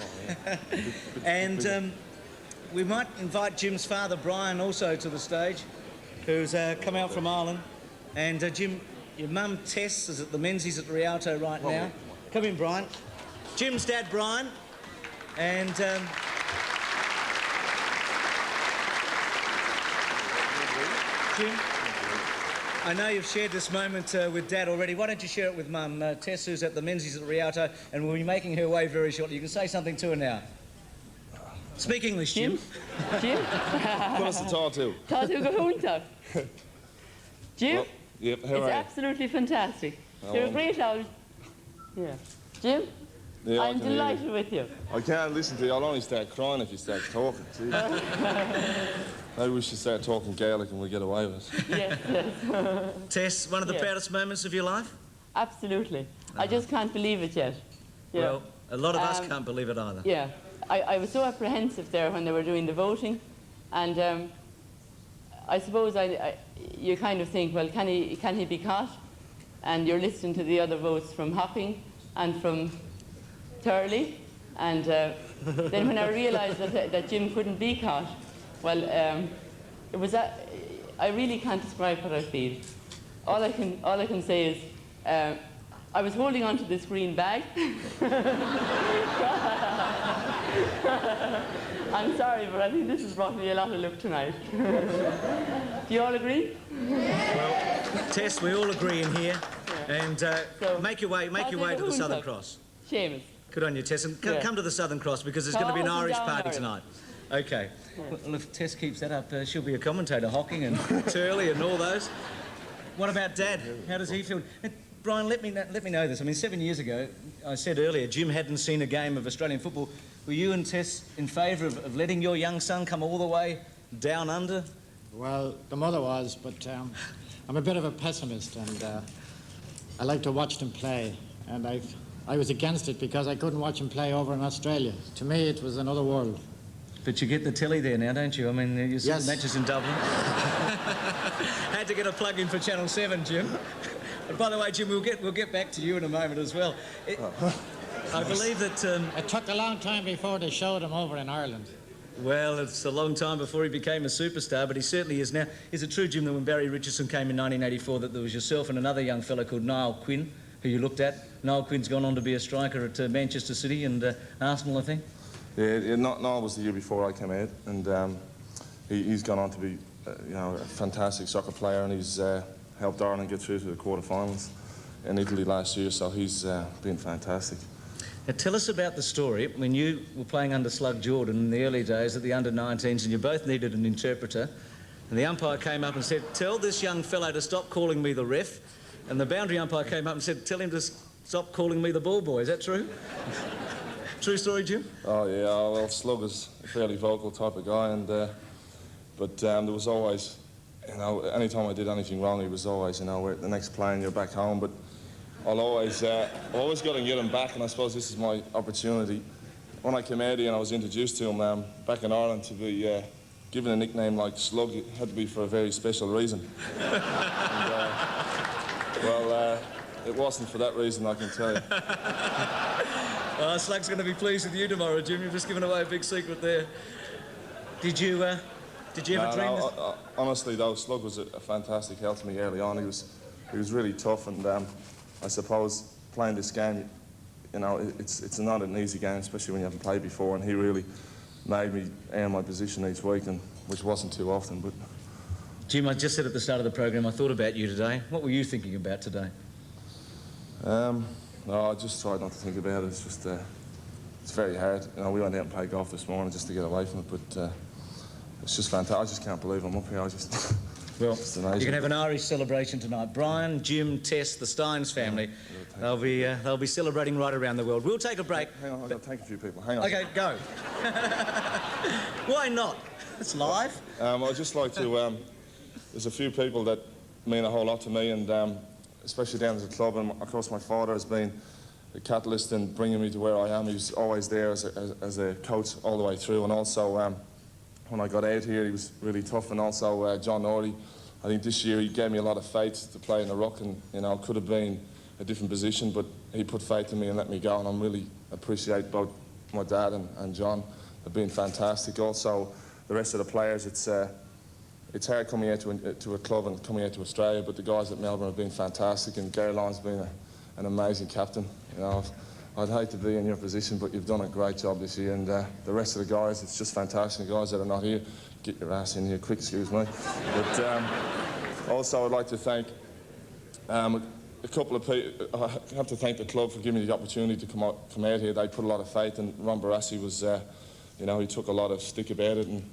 And we might invite Jim's father, Brian, also to the stage, who's come out from Ireland. And Jim, your mum, Tess, is at the Menzies at the Rialto right now. Come in, Brian. Jim's dad, Brian. And... Jim, I know you've shared this moment with Dad already. Why don't you share it with Mum, Tess, who's at the Menzies at the Rialto, and we'll be making her way very shortly. You can say something to her now. Speak English, Jim. Jim? What is the tattoo? Tattoo go hunter. Jim? Well, yep, it's absolutely fantastic. You're a great old... Yeah. Jim? Yeah, I'm delighted with you. I can't listen to you. I'll only start crying if you start talking. Maybe we should start talking Gaelic and we'll get away with it. Yes, yes. Tess, one of the proudest moments of your life? Absolutely. I just can't believe it yet. Well, a lot of us can't believe it either. Yeah. I was so apprehensive there when they were doing the voting, and I suppose you kind of think, well, can he be caught? And you're listening to the other votes from Hopping and from Turley, and then when I realised that Jim couldn't be caught, well, it was I really can't describe what I feel. All I can say is I was holding on to this green bag. I'm sorry, but I think this has brought me a lot of luck tonight. Do you all agree? Well, Tess, we all agree in here, and so, make your way to the Southern Cross. Seamus. Good on you, Tess, and come to the Southern Cross because there's going to be an Irish party tonight. Okay. Yeah. Well, if Tess keeps that up, she'll be a commentator, Hocking and Turley and all those. What about Dad? How does he feel? Brian, let me know this. I mean, 7 years ago, I said earlier, Jim hadn't seen a game of Australian football. Were you and Tess in favour of letting your young son come all the way down under? Well, the mother was, but I'm a bit of a pessimist, and I like to watch them play. And I was against it because I couldn't watch him play over in Australia. To me, it was another world. But you get the telly there now, don't you? I mean, you see Yes. the matches in Dublin. Had to get a plug in for Channel 7, Jim. And by the way, Jim, we'll get back to you in a moment as well. I believe that... It took a long time before they showed him over in Ireland. Well, it's a long time before he became a superstar, but he certainly is now. Is it true, Jim, that when Barry Richardson came in 1984 that there was yourself and another young fellow called Niall Quinn, who you looked at? Niall Quinn's gone on to be a striker at Manchester City and Arsenal, I think? Yeah, Niall was the year before I came out, and he's gone on to be, you know, a fantastic soccer player, and he's helped Ireland get through to the quarterfinals in Italy last year, so he's been fantastic. Now, tell us about the story when you were playing under Slug Jordan in the early days at the under-19s, and you both needed an interpreter, and the umpire came up and said, "Tell this young fellow to stop calling me the ref," and the boundary umpire came up and said, "Tell him to stop calling me the ball boy." Is that true? True story, Jim? Oh yeah, well, Slug is a fairly vocal type of guy, and but there was always, you know, anytime I did anything wrong, he was always, you know, we're the next play and you're back home. But I'll always got to get him back, and I suppose this is my opportunity. When I came out here and I was introduced to him back in Ireland, to be given a nickname like Slug, it had to be for a very special reason. And, well, it wasn't for that reason, I can tell you. Slug's going to be pleased with you tomorrow, Jim. You've just given away a big secret there. Did you ever dream this? Honestly, though, Slug was a fantastic help to me early on. He was really tough, and I suppose playing this game, you know, it's not an easy game, especially when you haven't played before, and he really made me earn my position each week, and which wasn't too often. But Jim, I just said at the start of the program, I thought about you today. What were you thinking about today? No, I just tried not to think about it. It's just, it's very hard. You know, we went out and played golf this morning just to get away from it, but it's just fantastic. I just can't believe I'm up here. Well, you can have an Irish celebration tonight. Brian, Jim, Tess, the Stynes family, they'll be celebrating right around the world. We'll take a break. Hang on, I've got to take a few people. Hang on. OK, go. Why not? It's live. I'd just like to... there's a few people that mean a whole lot to me, and especially down at the club, and of course my father has been the catalyst in bringing me to where I am. He was always there as a coach all the way through, and also when I got out here he was really tough, and also John Norrie. I think this year he gave me a lot of faith to play in the ruck, and you know, could have been a different position, but he put faith in me and let me go, and I really appreciate both my dad and John. They've been fantastic. Also the rest of the players, it's hard coming out to a club and coming out to Australia, but the guys at Melbourne have been fantastic, and Gary Lyon's been an amazing captain. You know, I'd hate to be in your position, but you've done a great job this year, and the rest of the guys, it's just fantastic. The guys that are not here, get your ass in here quick, excuse me. But also I'd like to thank a couple of people. I have to thank the club for giving me the opportunity to come out here. They put a lot of faith, and Ron Barassi was, you know, he took a lot of stick about it, and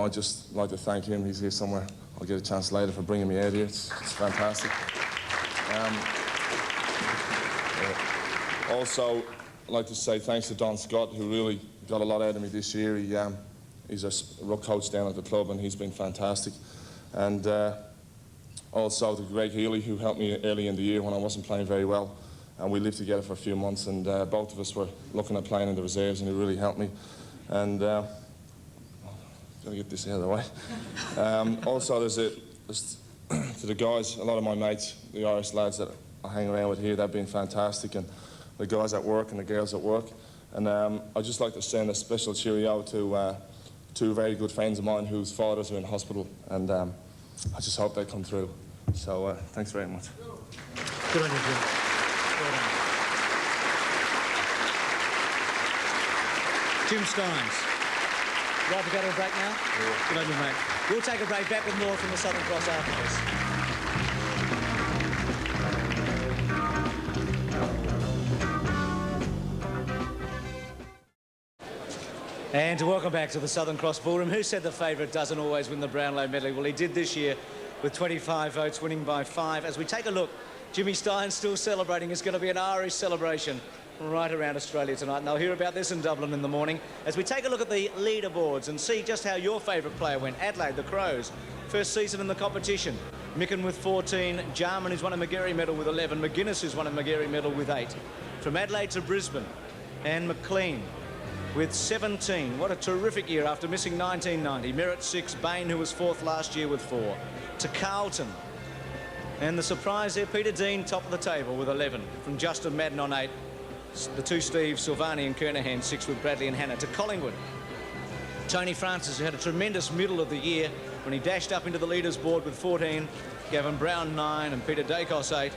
I'd just like to thank him. He's here somewhere. I'll get a chance later for bringing me out here. It's fantastic. Also, I'd like to say thanks to Don Scott, who really got a lot out of me this year. He's a ruck coach down at the club, and he's been fantastic. And also to Greg Healy, who helped me early in the year when I wasn't playing very well. And we lived together for a few months, and both of us were looking at playing in the reserves, and he really helped me. And gotta get this out of the way. Also, to the guys, a lot of my mates, the Irish lads that I hang around with here, they've been fantastic, and the guys at work and the girls at work. And I'd just like to send a special cheerio to two very good friends of mine whose fathers are in hospital, and I just hope they come through. So thanks very much. Good on you, Jim. Well done. Jim Stynes. Right to go to a break now? Yeah. Good on you, mate. We'll take a break, back with more from the Southern Cross after this. And welcome back to the Southern Cross Ballroom. Who said the favourite doesn't always win the Brownlow medley? Well, he did this year with 25 votes, winning by 5. As we take a look Jimmy Stynes still celebrating. It's going to be an Irish celebration right around Australia tonight, and they'll hear about this in Dublin in the morning as we take a look at the leaderboards and see just how your favourite player went. Adelaide, the Crows, first season in the competition. Micken with 14, Jarman, who's won a Magarey medal, with 11, McGuinness, who's won a Magarey medal, with 8. From Adelaide to Brisbane, and McLean with 17. What a terrific year after missing 1990. Merritt 6, Bain, who was 4th last year, with 4. To Carlton, and the surprise there, Peter Dean, top of the table with 11. From Justin Madden on 8. The two Steves, Silvani and Kernahan, 6, with Bradley and Hannah. To Collingwood, Tony Francis, who had a tremendous middle of the year when he dashed up into the leaders board with 14. Gavin Brown 9 and Peter Dacos 8.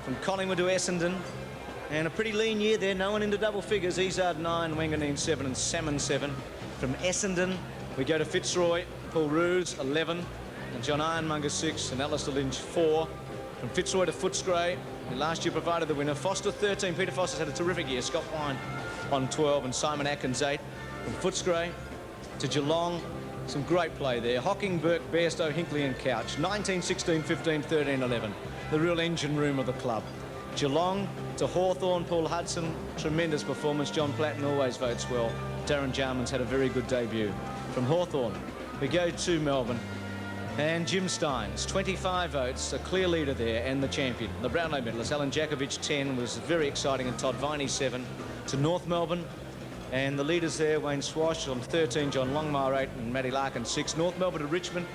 From Collingwood to Essendon, and a pretty lean year there, no one into double figures. Izard 9, Wanganeen 7 and Salmon 7. From Essendon we go to Fitzroy, Paul Roos 11 and John Ironmonger 6 and Alistair Lynch 4. From Fitzroy to Footscray, who last year provided the winner. Foster 13, Peter Foster's had a terrific year. Scott Wine on 12 and Simon Atkins 8. From Footscray to Geelong, some great play there. Hocking, Burke, Bairstow, Hinkley and Couch. 19, 16, 15, 13, 11. The real engine room of the club. Geelong to Hawthorn, Paul Hudson, tremendous performance. John Platten always votes well. Darren Jarman's had a very good debut. From Hawthorn we go to Melbourne, and Jim Stynes, 25 votes, a clear leader there, and the champion. The Brownlow medalist, Alan Jakovich 10, was very exciting, and Todd Viney 7. To North Melbourne, and the leaders there, Wayne Swash on 13, John Longmire 8 and Matty Larkin 6. North Melbourne to Richmond,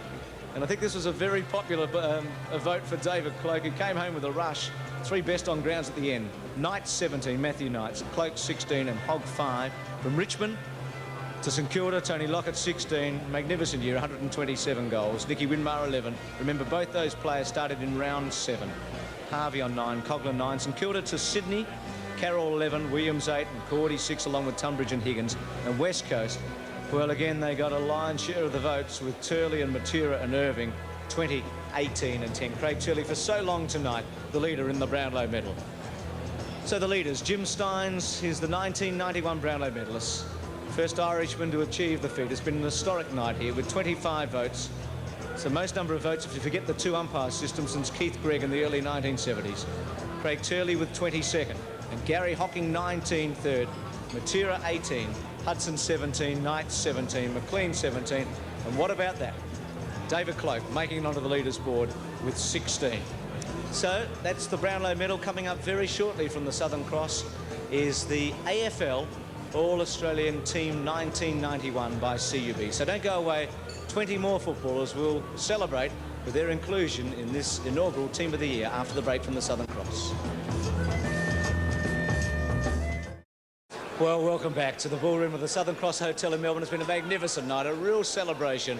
and I think this was a very popular vote for David Cloak, who came home with a rush. 3 best on grounds at the end. Knight 17, Matthew Knights, Cloak 16 and Hogg 5. From Richmond to St Kilda, Tony Lockett 16, magnificent year, 127 goals. Nicky Winmar 11. Remember, both those players started in round 7. Harvey on 9, Coghlan 9. St Kilda to Sydney, Carroll 11, Williams 8 and Cordy 6, along with Tunbridge and Higgins. And West Coast, well, again, they got a lion's share of the votes with Turley and Matera and Irving, 20, 18 and 10. Craig Turley for so long tonight, the leader in the Brownlow medal. So the leaders, Jim Stynes is the 1991 Brownlow medalist. First Irishman to achieve the feat. It's been an historic night here with 25 votes. It's the most number of votes if you forget the 2 umpire system since Keith Gregg in the early 1970s. Craig Turley with 22nd, and Gary Hocking 19 third, Matera 18, Hudson 17, Knight 17, McLean 17, and what about that? David Cloak making it onto the leaders board with 16. So that's the Brownlow medal. Coming up very shortly from the Southern Cross is the AFL All-Australian Team 1991 by CUB. So don't go away. 20 more footballers will celebrate with their inclusion in this inaugural Team of the Year after the break from the Southern Cross. Well, welcome back to the ballroom of the Southern Cross Hotel in Melbourne. It's been a magnificent night, a real celebration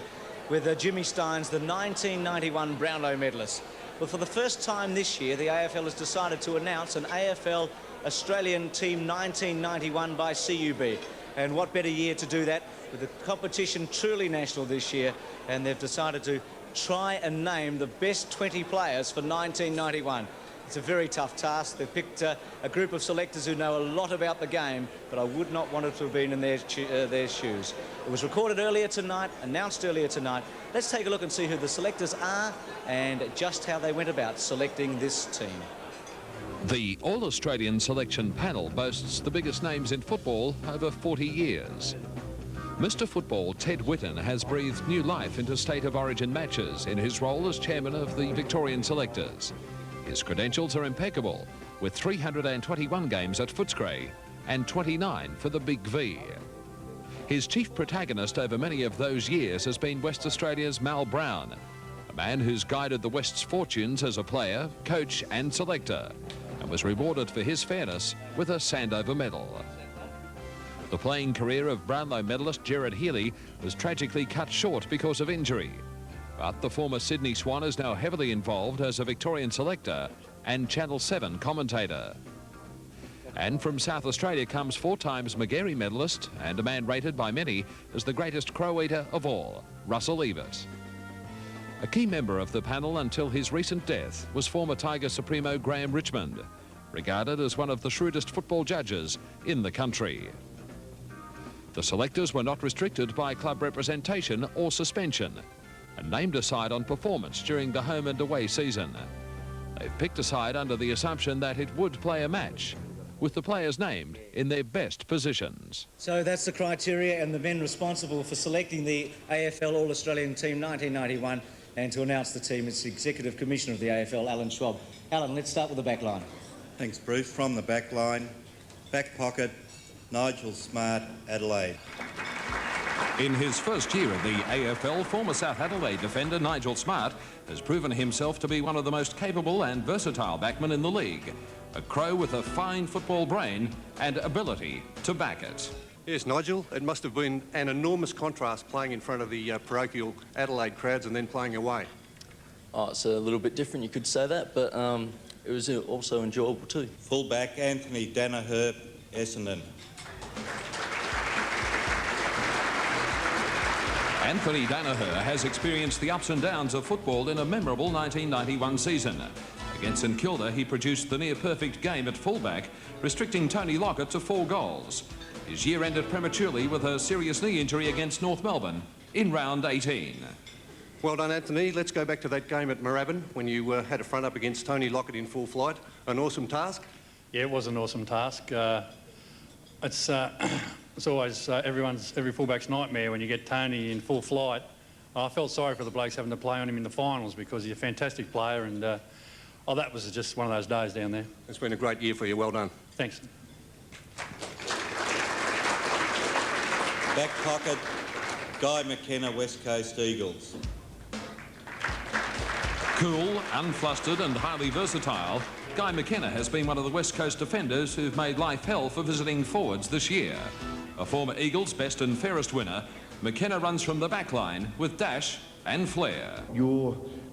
with Jimmy Stynes, the 1991 Brownlow medalist. Well, for the first time this year, the AFL has decided to announce an AFL Australian Team 1991 by CUB. And what better year to do that, with the competition truly national this year, and they've decided to try and name the best 20 players for 1991. It's a very tough task. They've picked a group of selectors who know a lot about the game, but I would not want it to have been in their shoes. It was recorded earlier tonight, announced earlier tonight. Let's take a look and see who the selectors are and just how they went about selecting this team. The All-Australian Selection Panel boasts the biggest names in football over 40 years. Mr. Football Ted Whitten has breathed new life into State of Origin matches in his role as chairman of the Victorian Selectors. His credentials are impeccable, with 321 games at Footscray and 29 for the Big V. His chief protagonist over many of those years has been West Australia's Mal Brown, a man who's guided the West's fortunes as a player, coach and selector, and was rewarded for his fairness with a Sandover medal. The playing career of Brownlow medalist Gerard Healy was tragically cut short because of injury. But the former Sydney Swan is now heavily involved as a Victorian selector and Channel 7 commentator. And from South Australia comes 4 times Magarey medalist and a man rated by many as the greatest crow eater of all, Russell Evert. A key member of the panel until his recent death was former Tiger Supremo Graham Richmond, regarded as one of the shrewdest football judges in the country. The selectors were not restricted by club representation or suspension, and named aside on performance during the home and away season. They've picked a side under the assumption that it would play a match, with the players named in their best positions. So that's the criteria and the men responsible for selecting the AFL All-Australian Team 1991, and to announce the team, it's the Executive Commissioner of the AFL, Alan Schwab. Alan, let's start with the back line. Thanks, Bruce. From the back line, back pocket, Nigel Smart, Adelaide. In his first year at the AFL, former South Adelaide defender Nigel Smart has proven himself to be one of the most capable and versatile backmen in the league. A Crow with a fine football brain and ability to back it. Yes, Nigel, it must have been an enormous contrast playing in front of the parochial Adelaide crowds and then playing away. Oh, it's a little bit different, you could say that, but it was also enjoyable too. Full-back, Anthony Danaher, Essendon. Anthony Danaher has experienced the ups and downs of football in a memorable 1991 season. Against St Kilda, he produced the near-perfect game at fullback, restricting Tony Lockett to 4 goals. His year ended prematurely with a serious knee injury against North Melbourne in round 18. Well done, Anthony. Let's go back to that game at Moorabbin when you had a front up against Tony Lockett in full flight. An awesome task? Yeah, it was an awesome task. It's always every fullback's nightmare when you get Tony in full flight. I felt sorry for the blokes having to play on him in the finals because he's a fantastic player, and that was just one of those days down there. It's been a great year for you. Well done. Thanks. Back pocket, Guy McKenna, West Coast Eagles. Cool, unflustered and highly versatile, Guy McKenna has been one of the West Coast defenders who've made life hell for visiting forwards this year. A former Eagles best and fairest winner, McKenna runs from the back line with dash and flair.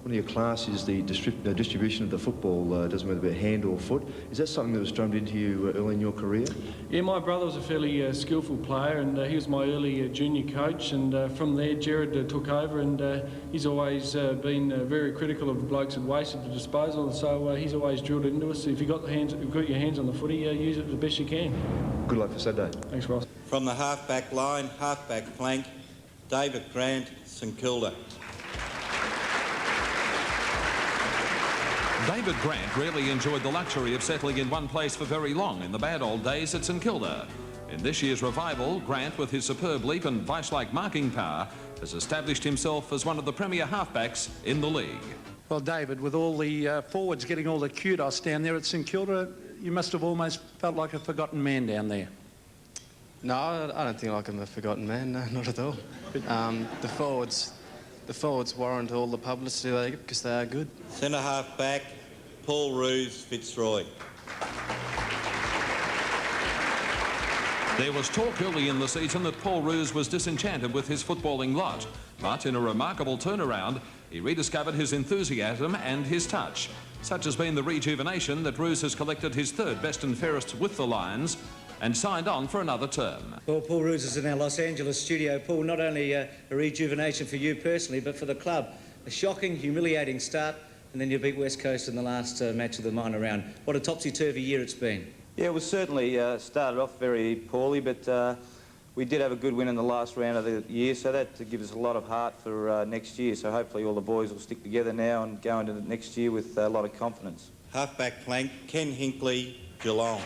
One of your classes, the distribution of the football, doesn't matter about hand or foot. Is that something that was drummed into you early in your career? Yeah, my brother was a fairly skillful player, and he was my early junior coach, and from there Jared took over, and he's always been very critical of the blokes at waste at the disposal, so he's always drilled it into us. If you've got your hands on the footy, use it the best you can. Good luck for Saturday. Thanks, Ross. From the half-back line, half-back flank, David Grant, St Kilda. David Grant rarely enjoyed the luxury of settling in one place for very long in the bad old days at St Kilda. In this year's revival, Grant, with his superb leap and vice-like marking power, has established himself as one of the premier halfbacks in the league. Well, David, with all the forwards getting all the kudos down there at St Kilda, you must have almost felt like a forgotten man down there. No, I don't think like I'm a forgotten man, no, not at all. The forwards warrant all the publicity they get because they are good. Centre half back, Paul Roos, Fitzroy. There was talk early in the season that Paul Roos was disenchanted with his footballing lot, but in a remarkable turnaround, he rediscovered his enthusiasm and his touch. Such has been the rejuvenation that Roos has collected his 3rd best and fairest with the Lions and signed on for another term. Well, Paul Roos is in our Los Angeles studio. Paul, not only a rejuvenation for you personally, but for the club. A shocking, humiliating start, and then you beat West Coast in the last match of the minor round. What a topsy-turvy year it's been. Yeah, it was certainly started off very poorly, but we did have a good win in the last round of the year, so that gives us a lot of heart for next year. So hopefully all the boys will stick together now and go into the next year with a lot of confidence. Half-back flank, Ken Hinkley, Geelong.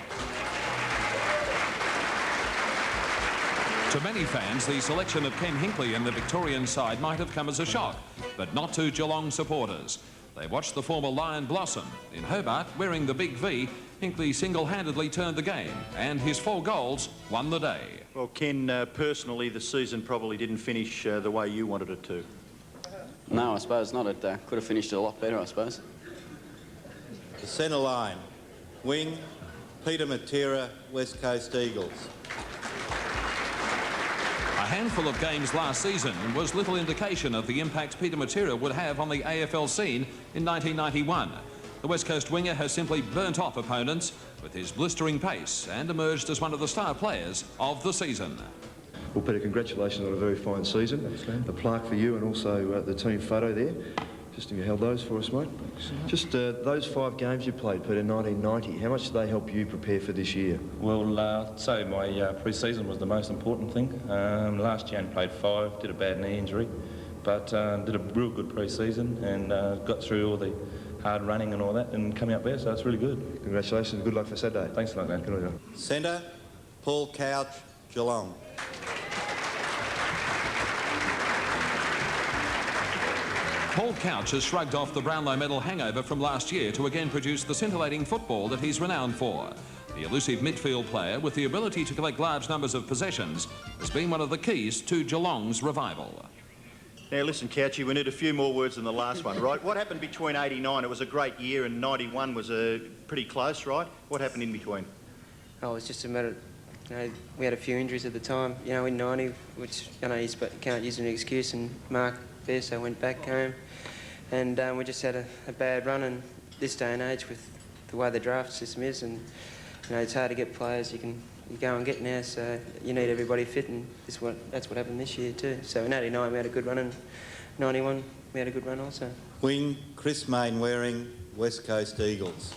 To many fans, the selection of Ken Hinkley in the Victorian side might have come as a shock, but not to Geelong supporters. They watched the former Lion blossom. In Hobart, wearing the big V, Hinkley single-handedly turned the game, and his 4 goals won the day. Well, Ken, personally, the season probably didn't finish the way you wanted it to. No, I suppose not. It could have finished a lot better, I suppose. The centre line, wing, Peter Matera, West Coast Eagles. A handful of games last season was little indication of the impact Peter Matera would have on the AFL scene in 1991. The West Coast winger has simply burnt off opponents with his blistering pace and emerged as one of the star players of the season. Well, Peter, congratulations on a very fine season. A plaque for you and also the team photo there. Just if you held those for us, mate. Just those 5 games you played, Peter, 1990, how much did they help you prepare for this year? Well, I'd say my pre-season was the most important thing. Last year I played 5, did a bad knee injury, but did a real good pre-season and got through all the hard running and all that, and coming up there, so it's really good. Congratulations, good luck for Saturday. Thanks a lot, man. Good on you. Centre, Paul Couch, Geelong. Paul Couch has shrugged off the Brownlow medal hangover from last year to again produce the scintillating football that he's renowned for. The elusive midfield player with the ability to collect large numbers of possessions has been one of the keys to Geelong's revival. Now listen, Couchy, we need a few more words than the last one, right? What happened between 89, it was a great year, and 91 was pretty close, right? What happened in between? Oh, it was just a matter of, we had a few injuries at the time, in 90, which, you can't use an excuse, and Mark Besso went back home, and we just had a bad run, and this day and age with the way the draft system is, and, it's hard to get players you go and get now, so you need everybody fit, and that's what happened this year too. So in 89 we had a good run, and 91 we had a good run also. Wing, Chris Mainwaring, West Coast Eagles.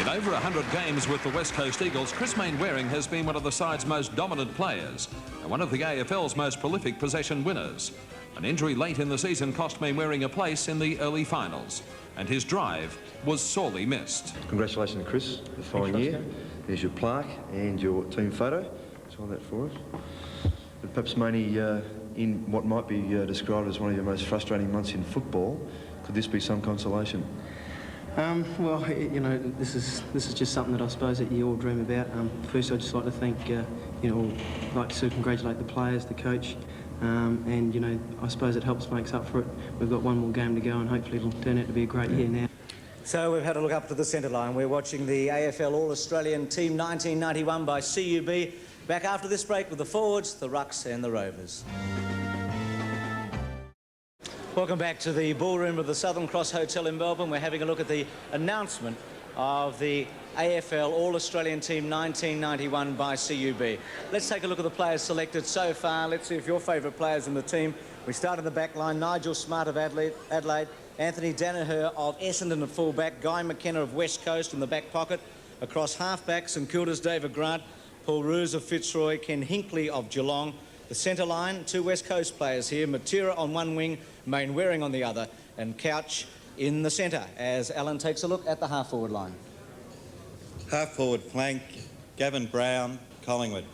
In over 100 games with the West Coast Eagles, Chris Mainwaring has been one of the side's most dominant players and one of the AFL's most prolific possession winners. An injury late in the season cost Mainwaring a place in the early finals, and his drive was sorely missed. Congratulations, Chris, the fine year. There's your plaque and your team photo. Sign that for us. But perhaps, Maney, in what might be described as one of your most frustrating months in football, could this be some consolation? Well, this is just something that I suppose that you all dream about. First, I'd just like to thank, I'd like to congratulate the players, the coach, and I suppose it helps makes up for it. We've got one more game to go, and hopefully it'll turn out to be a great year now. So we've had a look up to the centre line. We're watching the AFL All-Australian Team 1991 by CUB. Back after this break with the forwards, the rucks and the rovers. Welcome back to the ballroom of the Southern Cross Hotel in Melbourne. We're having a look at the announcement of the AFL All-Australian Team 1991 by CUB. Let's take a look at the players selected so far. Let's see if your favourite players in the team. We start in the back line. Nigel Smart of Adelaide, Anthony Danaher of Essendon at full-back, Guy McKenna of West Coast in the back pocket. Across half-back, St Kilda's David Grant, Paul Roos of Fitzroy, Ken Hinkley of Geelong. The centre line, two West Coast players here, Matera on one wing, Mainwaring on the other, and Couch in the centre as Alan takes a look at the half-forward line. Half-forward flank, Gavin Brown, Collingwood.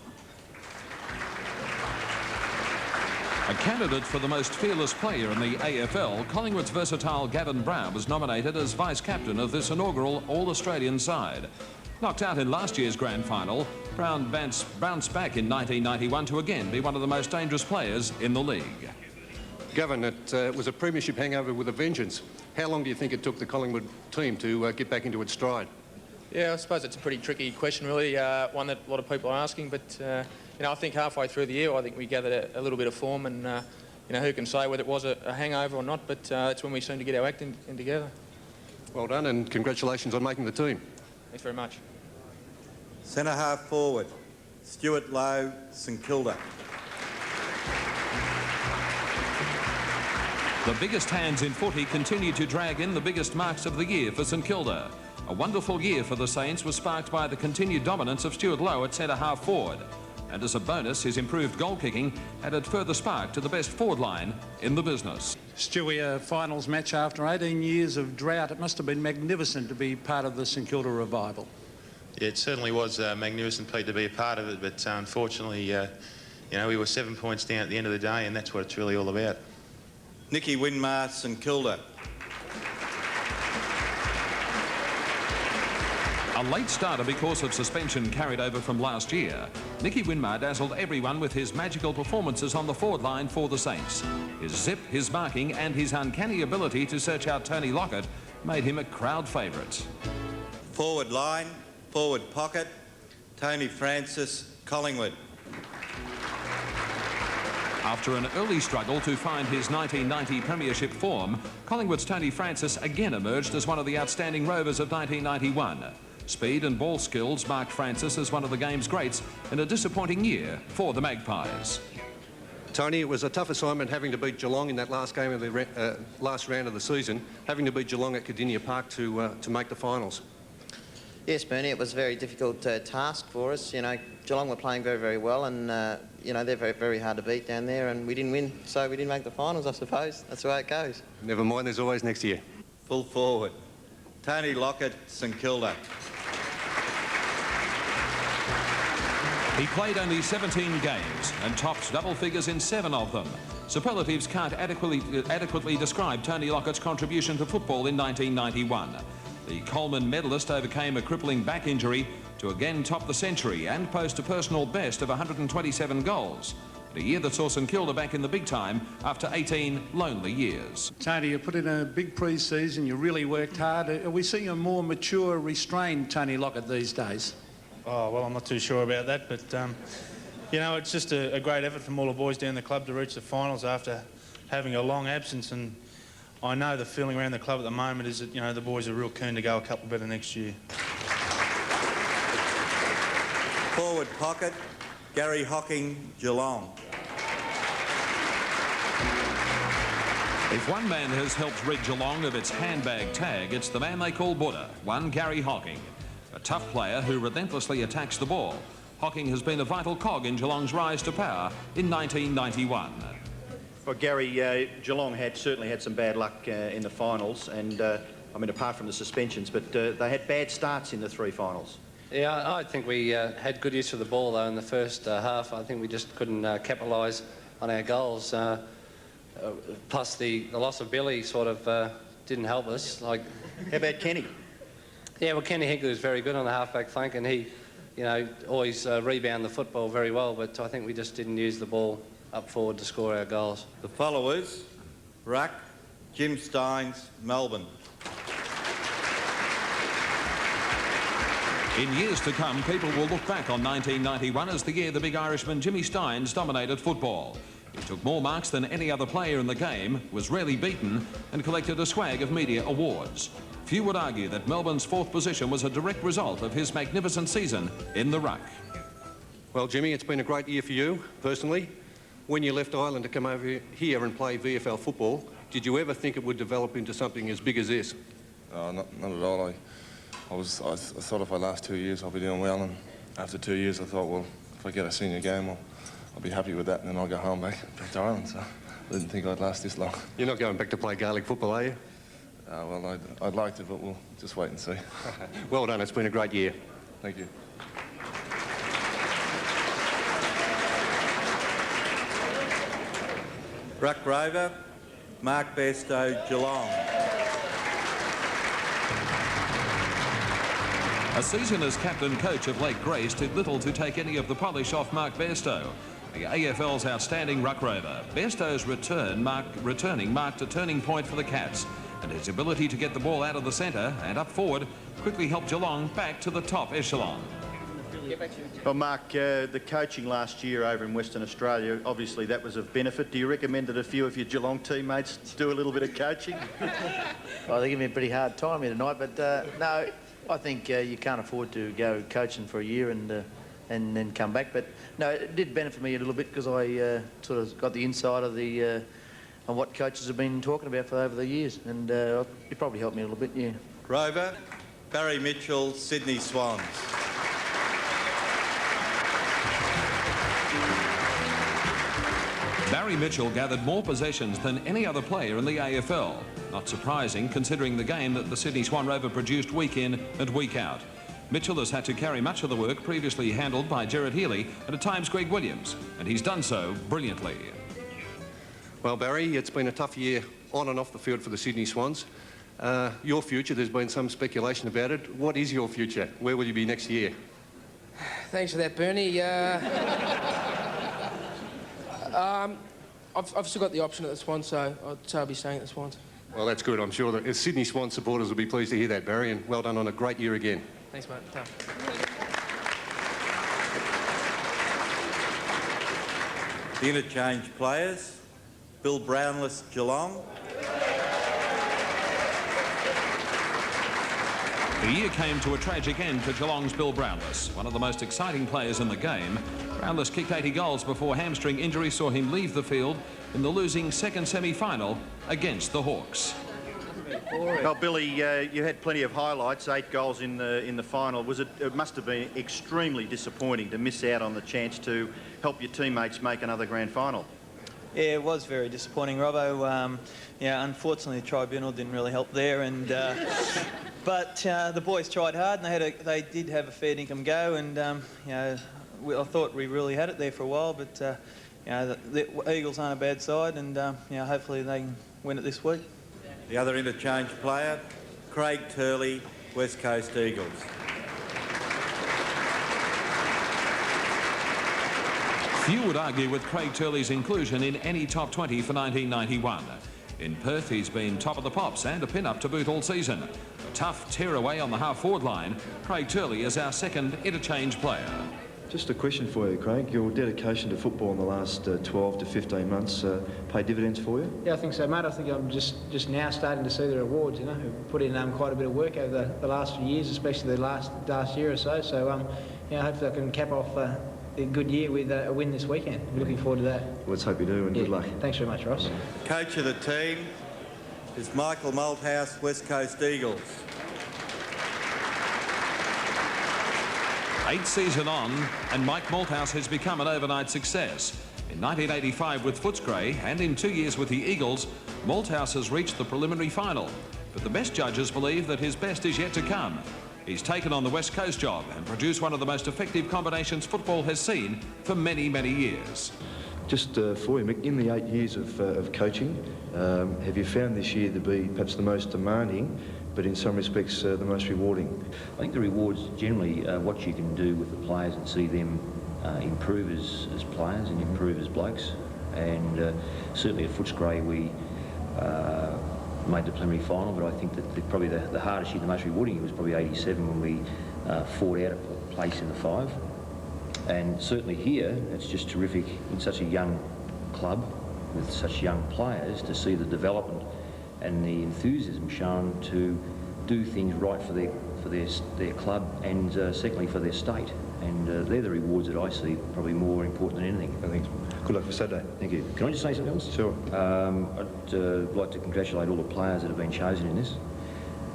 A candidate for the most fearless player in the AFL, Collingwood's versatile Gavin Brown was nominated as vice-captain of this inaugural All-Australian side. Knocked out in last year's grand final, Brown bounced back in 1991 to again be one of the most dangerous players in the league. Gavin, it was a premiership hangover with a vengeance. How long do you think it took the Collingwood team to get back into its stride? Yeah, I suppose it's a pretty tricky question, really, one that a lot of people are asking, but I think halfway through the year I think we gathered a little bit of form, and who can say whether it was a hangover or not, but it's when we seemed to get our act in together. Well done, and congratulations on making the team. Thanks very much. Centre half forward, Stuart Lowe, St Kilda. The biggest hands in footy continue to drag in the biggest marks of the year for St Kilda. A wonderful year for the Saints was sparked by the continued dominance of Stuart Lowe at centre half forward. And as a bonus, his improved goal kicking added further spark to the best forward line in the business. Stewie, a finals match after 18 years of drought. It must have been magnificent to be part of the St Kilda revival. Yeah, it certainly was magnificent, Pete, to be a part of it, but unfortunately, we were 7 points down at the end of the day, and that's what it's really all about. Nicky Winmar, St Kilda. A late starter because of suspension carried over from last year, Nicky Winmar dazzled everyone with his magical performances on the forward line for the Saints. His zip, his marking and his uncanny ability to search out Tony Lockett made him a crowd favourite. Forward line, forward pocket, Tony Francis, Collingwood. After an early struggle to find his 1990 premiership form, Collingwood's Tony Francis again emerged as one of the outstanding rovers of 1991. Speed and ball skills marked Francis as one of the game's greats in a disappointing year for the Magpies. Tony, it was a tough assignment having to beat Geelong in that last game of the last round of the season, having to beat Geelong at Cardinia Park to make the finals. Yes, Bernie, it was a very difficult task for us. Geelong were playing very, very well, and they're very, very hard to beat down there, and we didn't win, so we didn't make the finals, I suppose. That's the way it goes. Never mind, there's always next year. full forward. Tony Lockett, St Kilda. He played only 17 games and topped double figures in 7 of them. Superlatives can't adequately describe Tony Lockett's contribution to football in 1991. The Coleman medalist overcame a crippling back injury to again top the century and post a personal best of 127 goals. A year that saw St Kilda back in the big time after 18 lonely years. Tony, you put in a big pre-season, you really worked hard. Are we seeing a more mature, restrained Tony Lockett these days? Oh, well, I'm not too sure about that, but, you know, it's just a great effort from all the boys down the club to reach the finals after having a long absence, and I know the feeling around the club at the moment is that, you know, the boys are real keen to go a couple better next year. Forward pocket, Gary Hocking, Geelong. If one man has helped rid Geelong of its handbag tag, it's the man they call Buddha, one Gary Hocking. A tough player who relentlessly attacks the ball. Hocking has been a vital cog in Geelong's rise to power in 1991. Well, Gary, Geelong certainly had some bad luck in the finals, and I mean, apart from the suspensions, but they had bad starts in the 3 finals. Yeah, I think we had good use of the ball, though, in the first half. I think we just couldn't capitalise on our goals. Plus, the loss of Billy sort of didn't help us. Like, how about Kenny? Yeah, well, Kenny Higley was very good on the half-back flank, and he, you know, always rebound the football very well, but I think we just didn't use the ball up forward to score our goals. The followers, Ruck, Jim Stynes, Melbourne. In years to come, people will look back on 1991 as the year the big Irishman Jimmy Stynes dominated football. He took more marks than any other player in the game, was rarely beaten, and collected a swag of media awards. Few would argue that Melbourne's 4th position was a direct result of his magnificent season in the ruck. Well, Jimmy, it's been a great year for you, personally. When you left Ireland to come over here and play VFL football, did you ever think it would develop into something as big as this? Not at all. I thought if I last 2 years I'll be doing well, and after 2 years I thought, well, if I get a senior game, I'll be happy with that, and then I'll go home back to Ireland. So I didn't think I'd last this long. You're not going back to play Gaelic football, are you? Well, I'd like to, but we'll just wait and see. Well done, it's been a great year. Thank you. Ruck Rover, Mark Bairstow, Geelong. A season as captain-coach of Lake Grace did little to take any of the polish off Mark Bairstow, the AFL's outstanding ruck rover. Bairstow's returning marked a turning point for the Cats, and his ability to get the ball out of the centre and up forward quickly helped Geelong back to the top echelon. Well, Mark, the coaching last year over in Western Australia, obviously that was of benefit. Do you recommend that a few of your Geelong teammates do a little bit of coaching? Well, they give me a pretty hard time here tonight, but no, I think you can't afford to go coaching for a year and then come back. But no, it did benefit me a little bit because I sort of got the inside of the on what coaches have been talking about for over the years, and it probably helped me a little bit, yeah. Rover, Barry Mitchell, Sydney Swans. Barry Mitchell gathered more possessions than any other player in the AFL. Not surprising, considering the game that the Sydney Swan Rover produced week in and week out. Mitchell has had to carry much of the work previously handled by Gerard Healy and at times Greg Williams, and he's done so brilliantly. Well, Barry, it's been a tough year on and off the field for the Sydney Swans. Your future, there's been some speculation about it. What is your future? Where will you be next year? Thanks for that, Bernie. I've still got the option at the Swans, so I'll be staying at the Swans. Well, that's good. I'm sure that Sydney Swans supporters will be pleased to hear that, Barry, and well done on a great year again. Thanks, mate. The interchange players, Bill Brownless, Geelong. The year came to a tragic end for Geelong's Bill Brownless, one of the most exciting players in the game. Brownless kicked 80 goals before hamstring injury saw him leave the field in the losing second semi-final against the Hawks. Well, Billy, you had plenty of highlights, 8 goals in the final. It must have been extremely disappointing to miss out on the chance to help your teammates make another grand final. Yeah, it was very disappointing, Robbo. Yeah, unfortunately, the tribunal didn't really help there, and but the boys tried hard, and they did have a fair dinkum go, and you know, I thought we really had it there for a while, but you know, the Eagles aren't a bad side, and you know, hopefully they can win it this week. The other interchange player, Craig Turley, West Coast Eagles. Few would argue with Craig Turley's inclusion in any top 20 for 1991. In Perth, he's been top of the pops and a pin-up to boot all season. A tough tear away on the half-forward line. Craig Turley is our second interchange player. Just a question for you, Craig. Your dedication to football in the last 12 to 15 months paid dividends for you? Yeah, I think so, mate. I think I'm just now starting to see the rewards, you know. We've put in quite a bit of work over the last few years, especially the last year or so. So, you know, hopefully I can cap off a good year with a win this weekend. I'm looking forward to that. Let's hope you do, and good luck. Thanks very much, Ross. Coach of the team is Michael Malthouse, West Coast Eagles. 8th season on, and Mike Malthouse has become an overnight success. In 1985 with Footscray, and in 2 years with the Eagles, Malthouse has reached the preliminary final. But the best judges believe that his best is yet to come. He's taken on the West Coast job and produced one of the most effective combinations football has seen for many, many years. Just for you, Mick, in the 8 years of coaching, have you found this year to be perhaps the most demanding, but in some respects the most rewarding? I think the rewards generally what you can do with the players and see them improve as players and improve as blokes. And certainly at Footscray we made the preliminary final, but I think that probably the hardest year, the most rewarding year was probably 87 when we fought out a place in the 5. And certainly here, it's just terrific in such a young club with such young players to see the development and the enthusiasm shown to do things right for their club and secondly for their state. And they're the rewards that I see probably more important than anything. I think. Good luck for Saturday. Thank you. Can I just say something else? Sure. I'd like to congratulate all the players that have been chosen in this.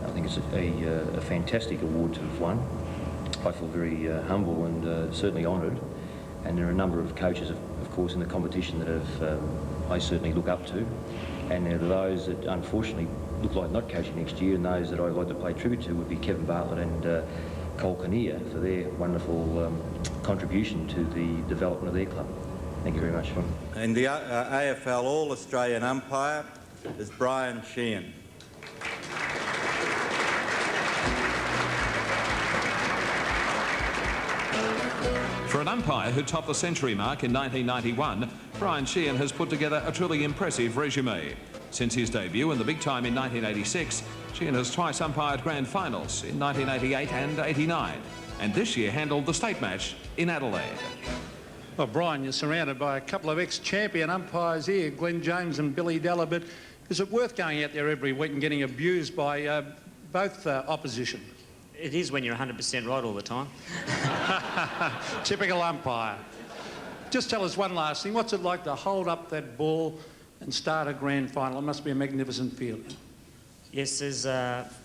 I think it's a fantastic award to have won. I feel very humble and certainly honoured. And there are a number of coaches, of course, in the competition that I certainly look up to. And there are those that unfortunately look like not coaching next year, and those that I'd like to pay tribute to would be Kevin Bartlett and Cole Kinnear for their wonderful contribution to the development of their club. Thank you very much. And the AFL All-Australian umpire is Brian Sheehan. For an umpire who topped the century mark in 1991, Brian Sheehan has put together a truly impressive resume. Since his debut in the big time in 1986, Sheehan has twice umpired grand finals in 1988 and 89, and this year handled the state match in Adelaide. Well, Brian, you're surrounded by a couple of ex-champion umpires here, Glenn James and Billy Della, but is it worth going out there every week and getting abused by both opposition? It is when you're 100% right all the time. Typical umpire. Just tell us one last thing. What's it like to hold up that ball and start a grand final? It must be a magnificent feeling. Yes, there's,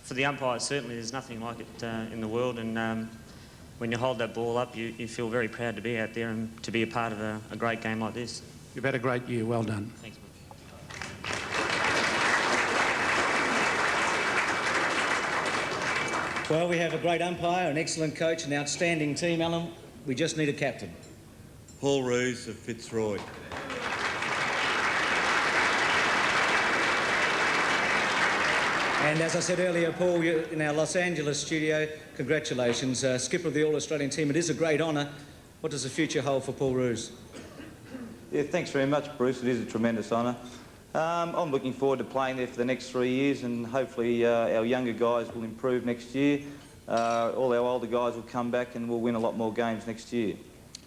for the umpire, certainly there's nothing like it in the world, and when you hold that ball up, you feel very proud to be out there and to be a part of a great game like this. You've had a great year. Well done. Thanks, mate. Well, we have a great umpire, an excellent coach, an outstanding team, Alan. We just need a captain. Paul Roos of Fitzroy. And as I said earlier, Paul, you're in our Los Angeles studio, congratulations. Skipper of the All-Australian team, it is a great honour. What does the future hold for Paul Roos? Yeah, thanks very much, Bruce. It is a tremendous honour. I'm looking forward to playing there for the next 3 years, and hopefully our younger guys will improve next year. All our older guys will come back and we'll win a lot more games next year.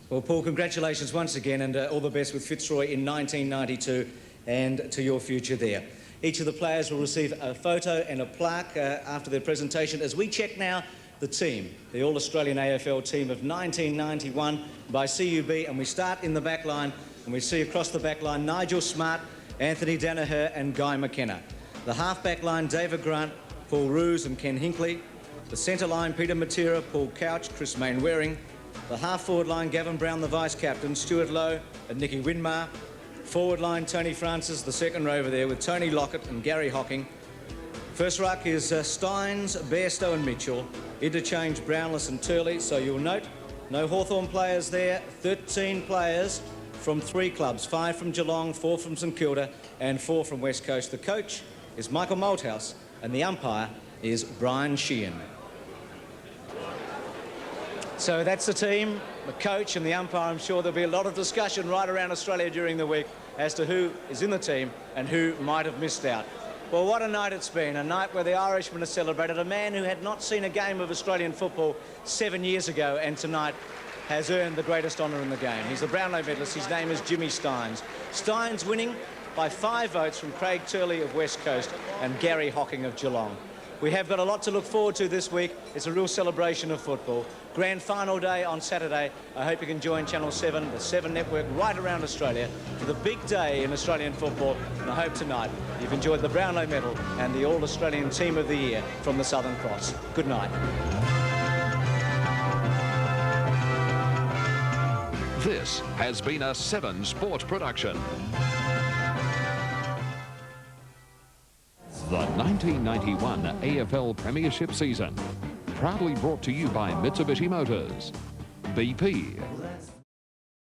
Well, Paul, congratulations once again, and all the best with Fitzroy in 1992 and to your future there. Each of the players will receive a photo and a plaque after their presentation as we check now the team, the All-Australian AFL team of 1991 by CUB, and we start in the back line, and we see across the back line Nigel Smart, Anthony Danaher and Guy McKenna. The half-back line, David Grant, Paul Roos and Ken Hinkley. The centre line, Peter Matera, Paul Couch, Chris Mainwaring. The half-forward line, Gavin Brown, the vice-captain, Stuart Lowe and Nicky Winmar. Forward line, Tony Francis, the second row over there with Tony Lockett and Gary Hocking. First ruck is Stynes, Bairstow and Mitchell. Interchange Brownless and Turley, so you'll note no Hawthorn players there. 13 players from 3 clubs, 5 from Geelong, 4 from St Kilda and 4 from West Coast. The coach is Michael Malthouse and the umpire is Brian Sheehan. So that's the team, the coach and the umpire. I'm sure there'll be a lot of discussion right around Australia during the week as to who is in the team and who might have missed out. Well, what a night it's been, a night where the Irishmen have celebrated, a man who had not seen a game of Australian football 7 years ago and tonight has earned the greatest honour in the game. He's the Brownlow medalist. His name is Jimmy Stynes. Stynes winning by 5 votes from Craig Turley of West Coast and Gary Hocking of Geelong. We have got a lot to look forward to this week. It's a real celebration of football. Grand final day on Saturday. I hope you can join Channel 7, the 7 network right around Australia for the big day in Australian football. And I hope tonight you've enjoyed the Brownlow medal and the All-Australian Team of the Year from the Southern Cross. Good night. This has been a 7 Sport production. The 1991 AFL Premiership season. Proudly brought to you by Mitsubishi Motors, BP,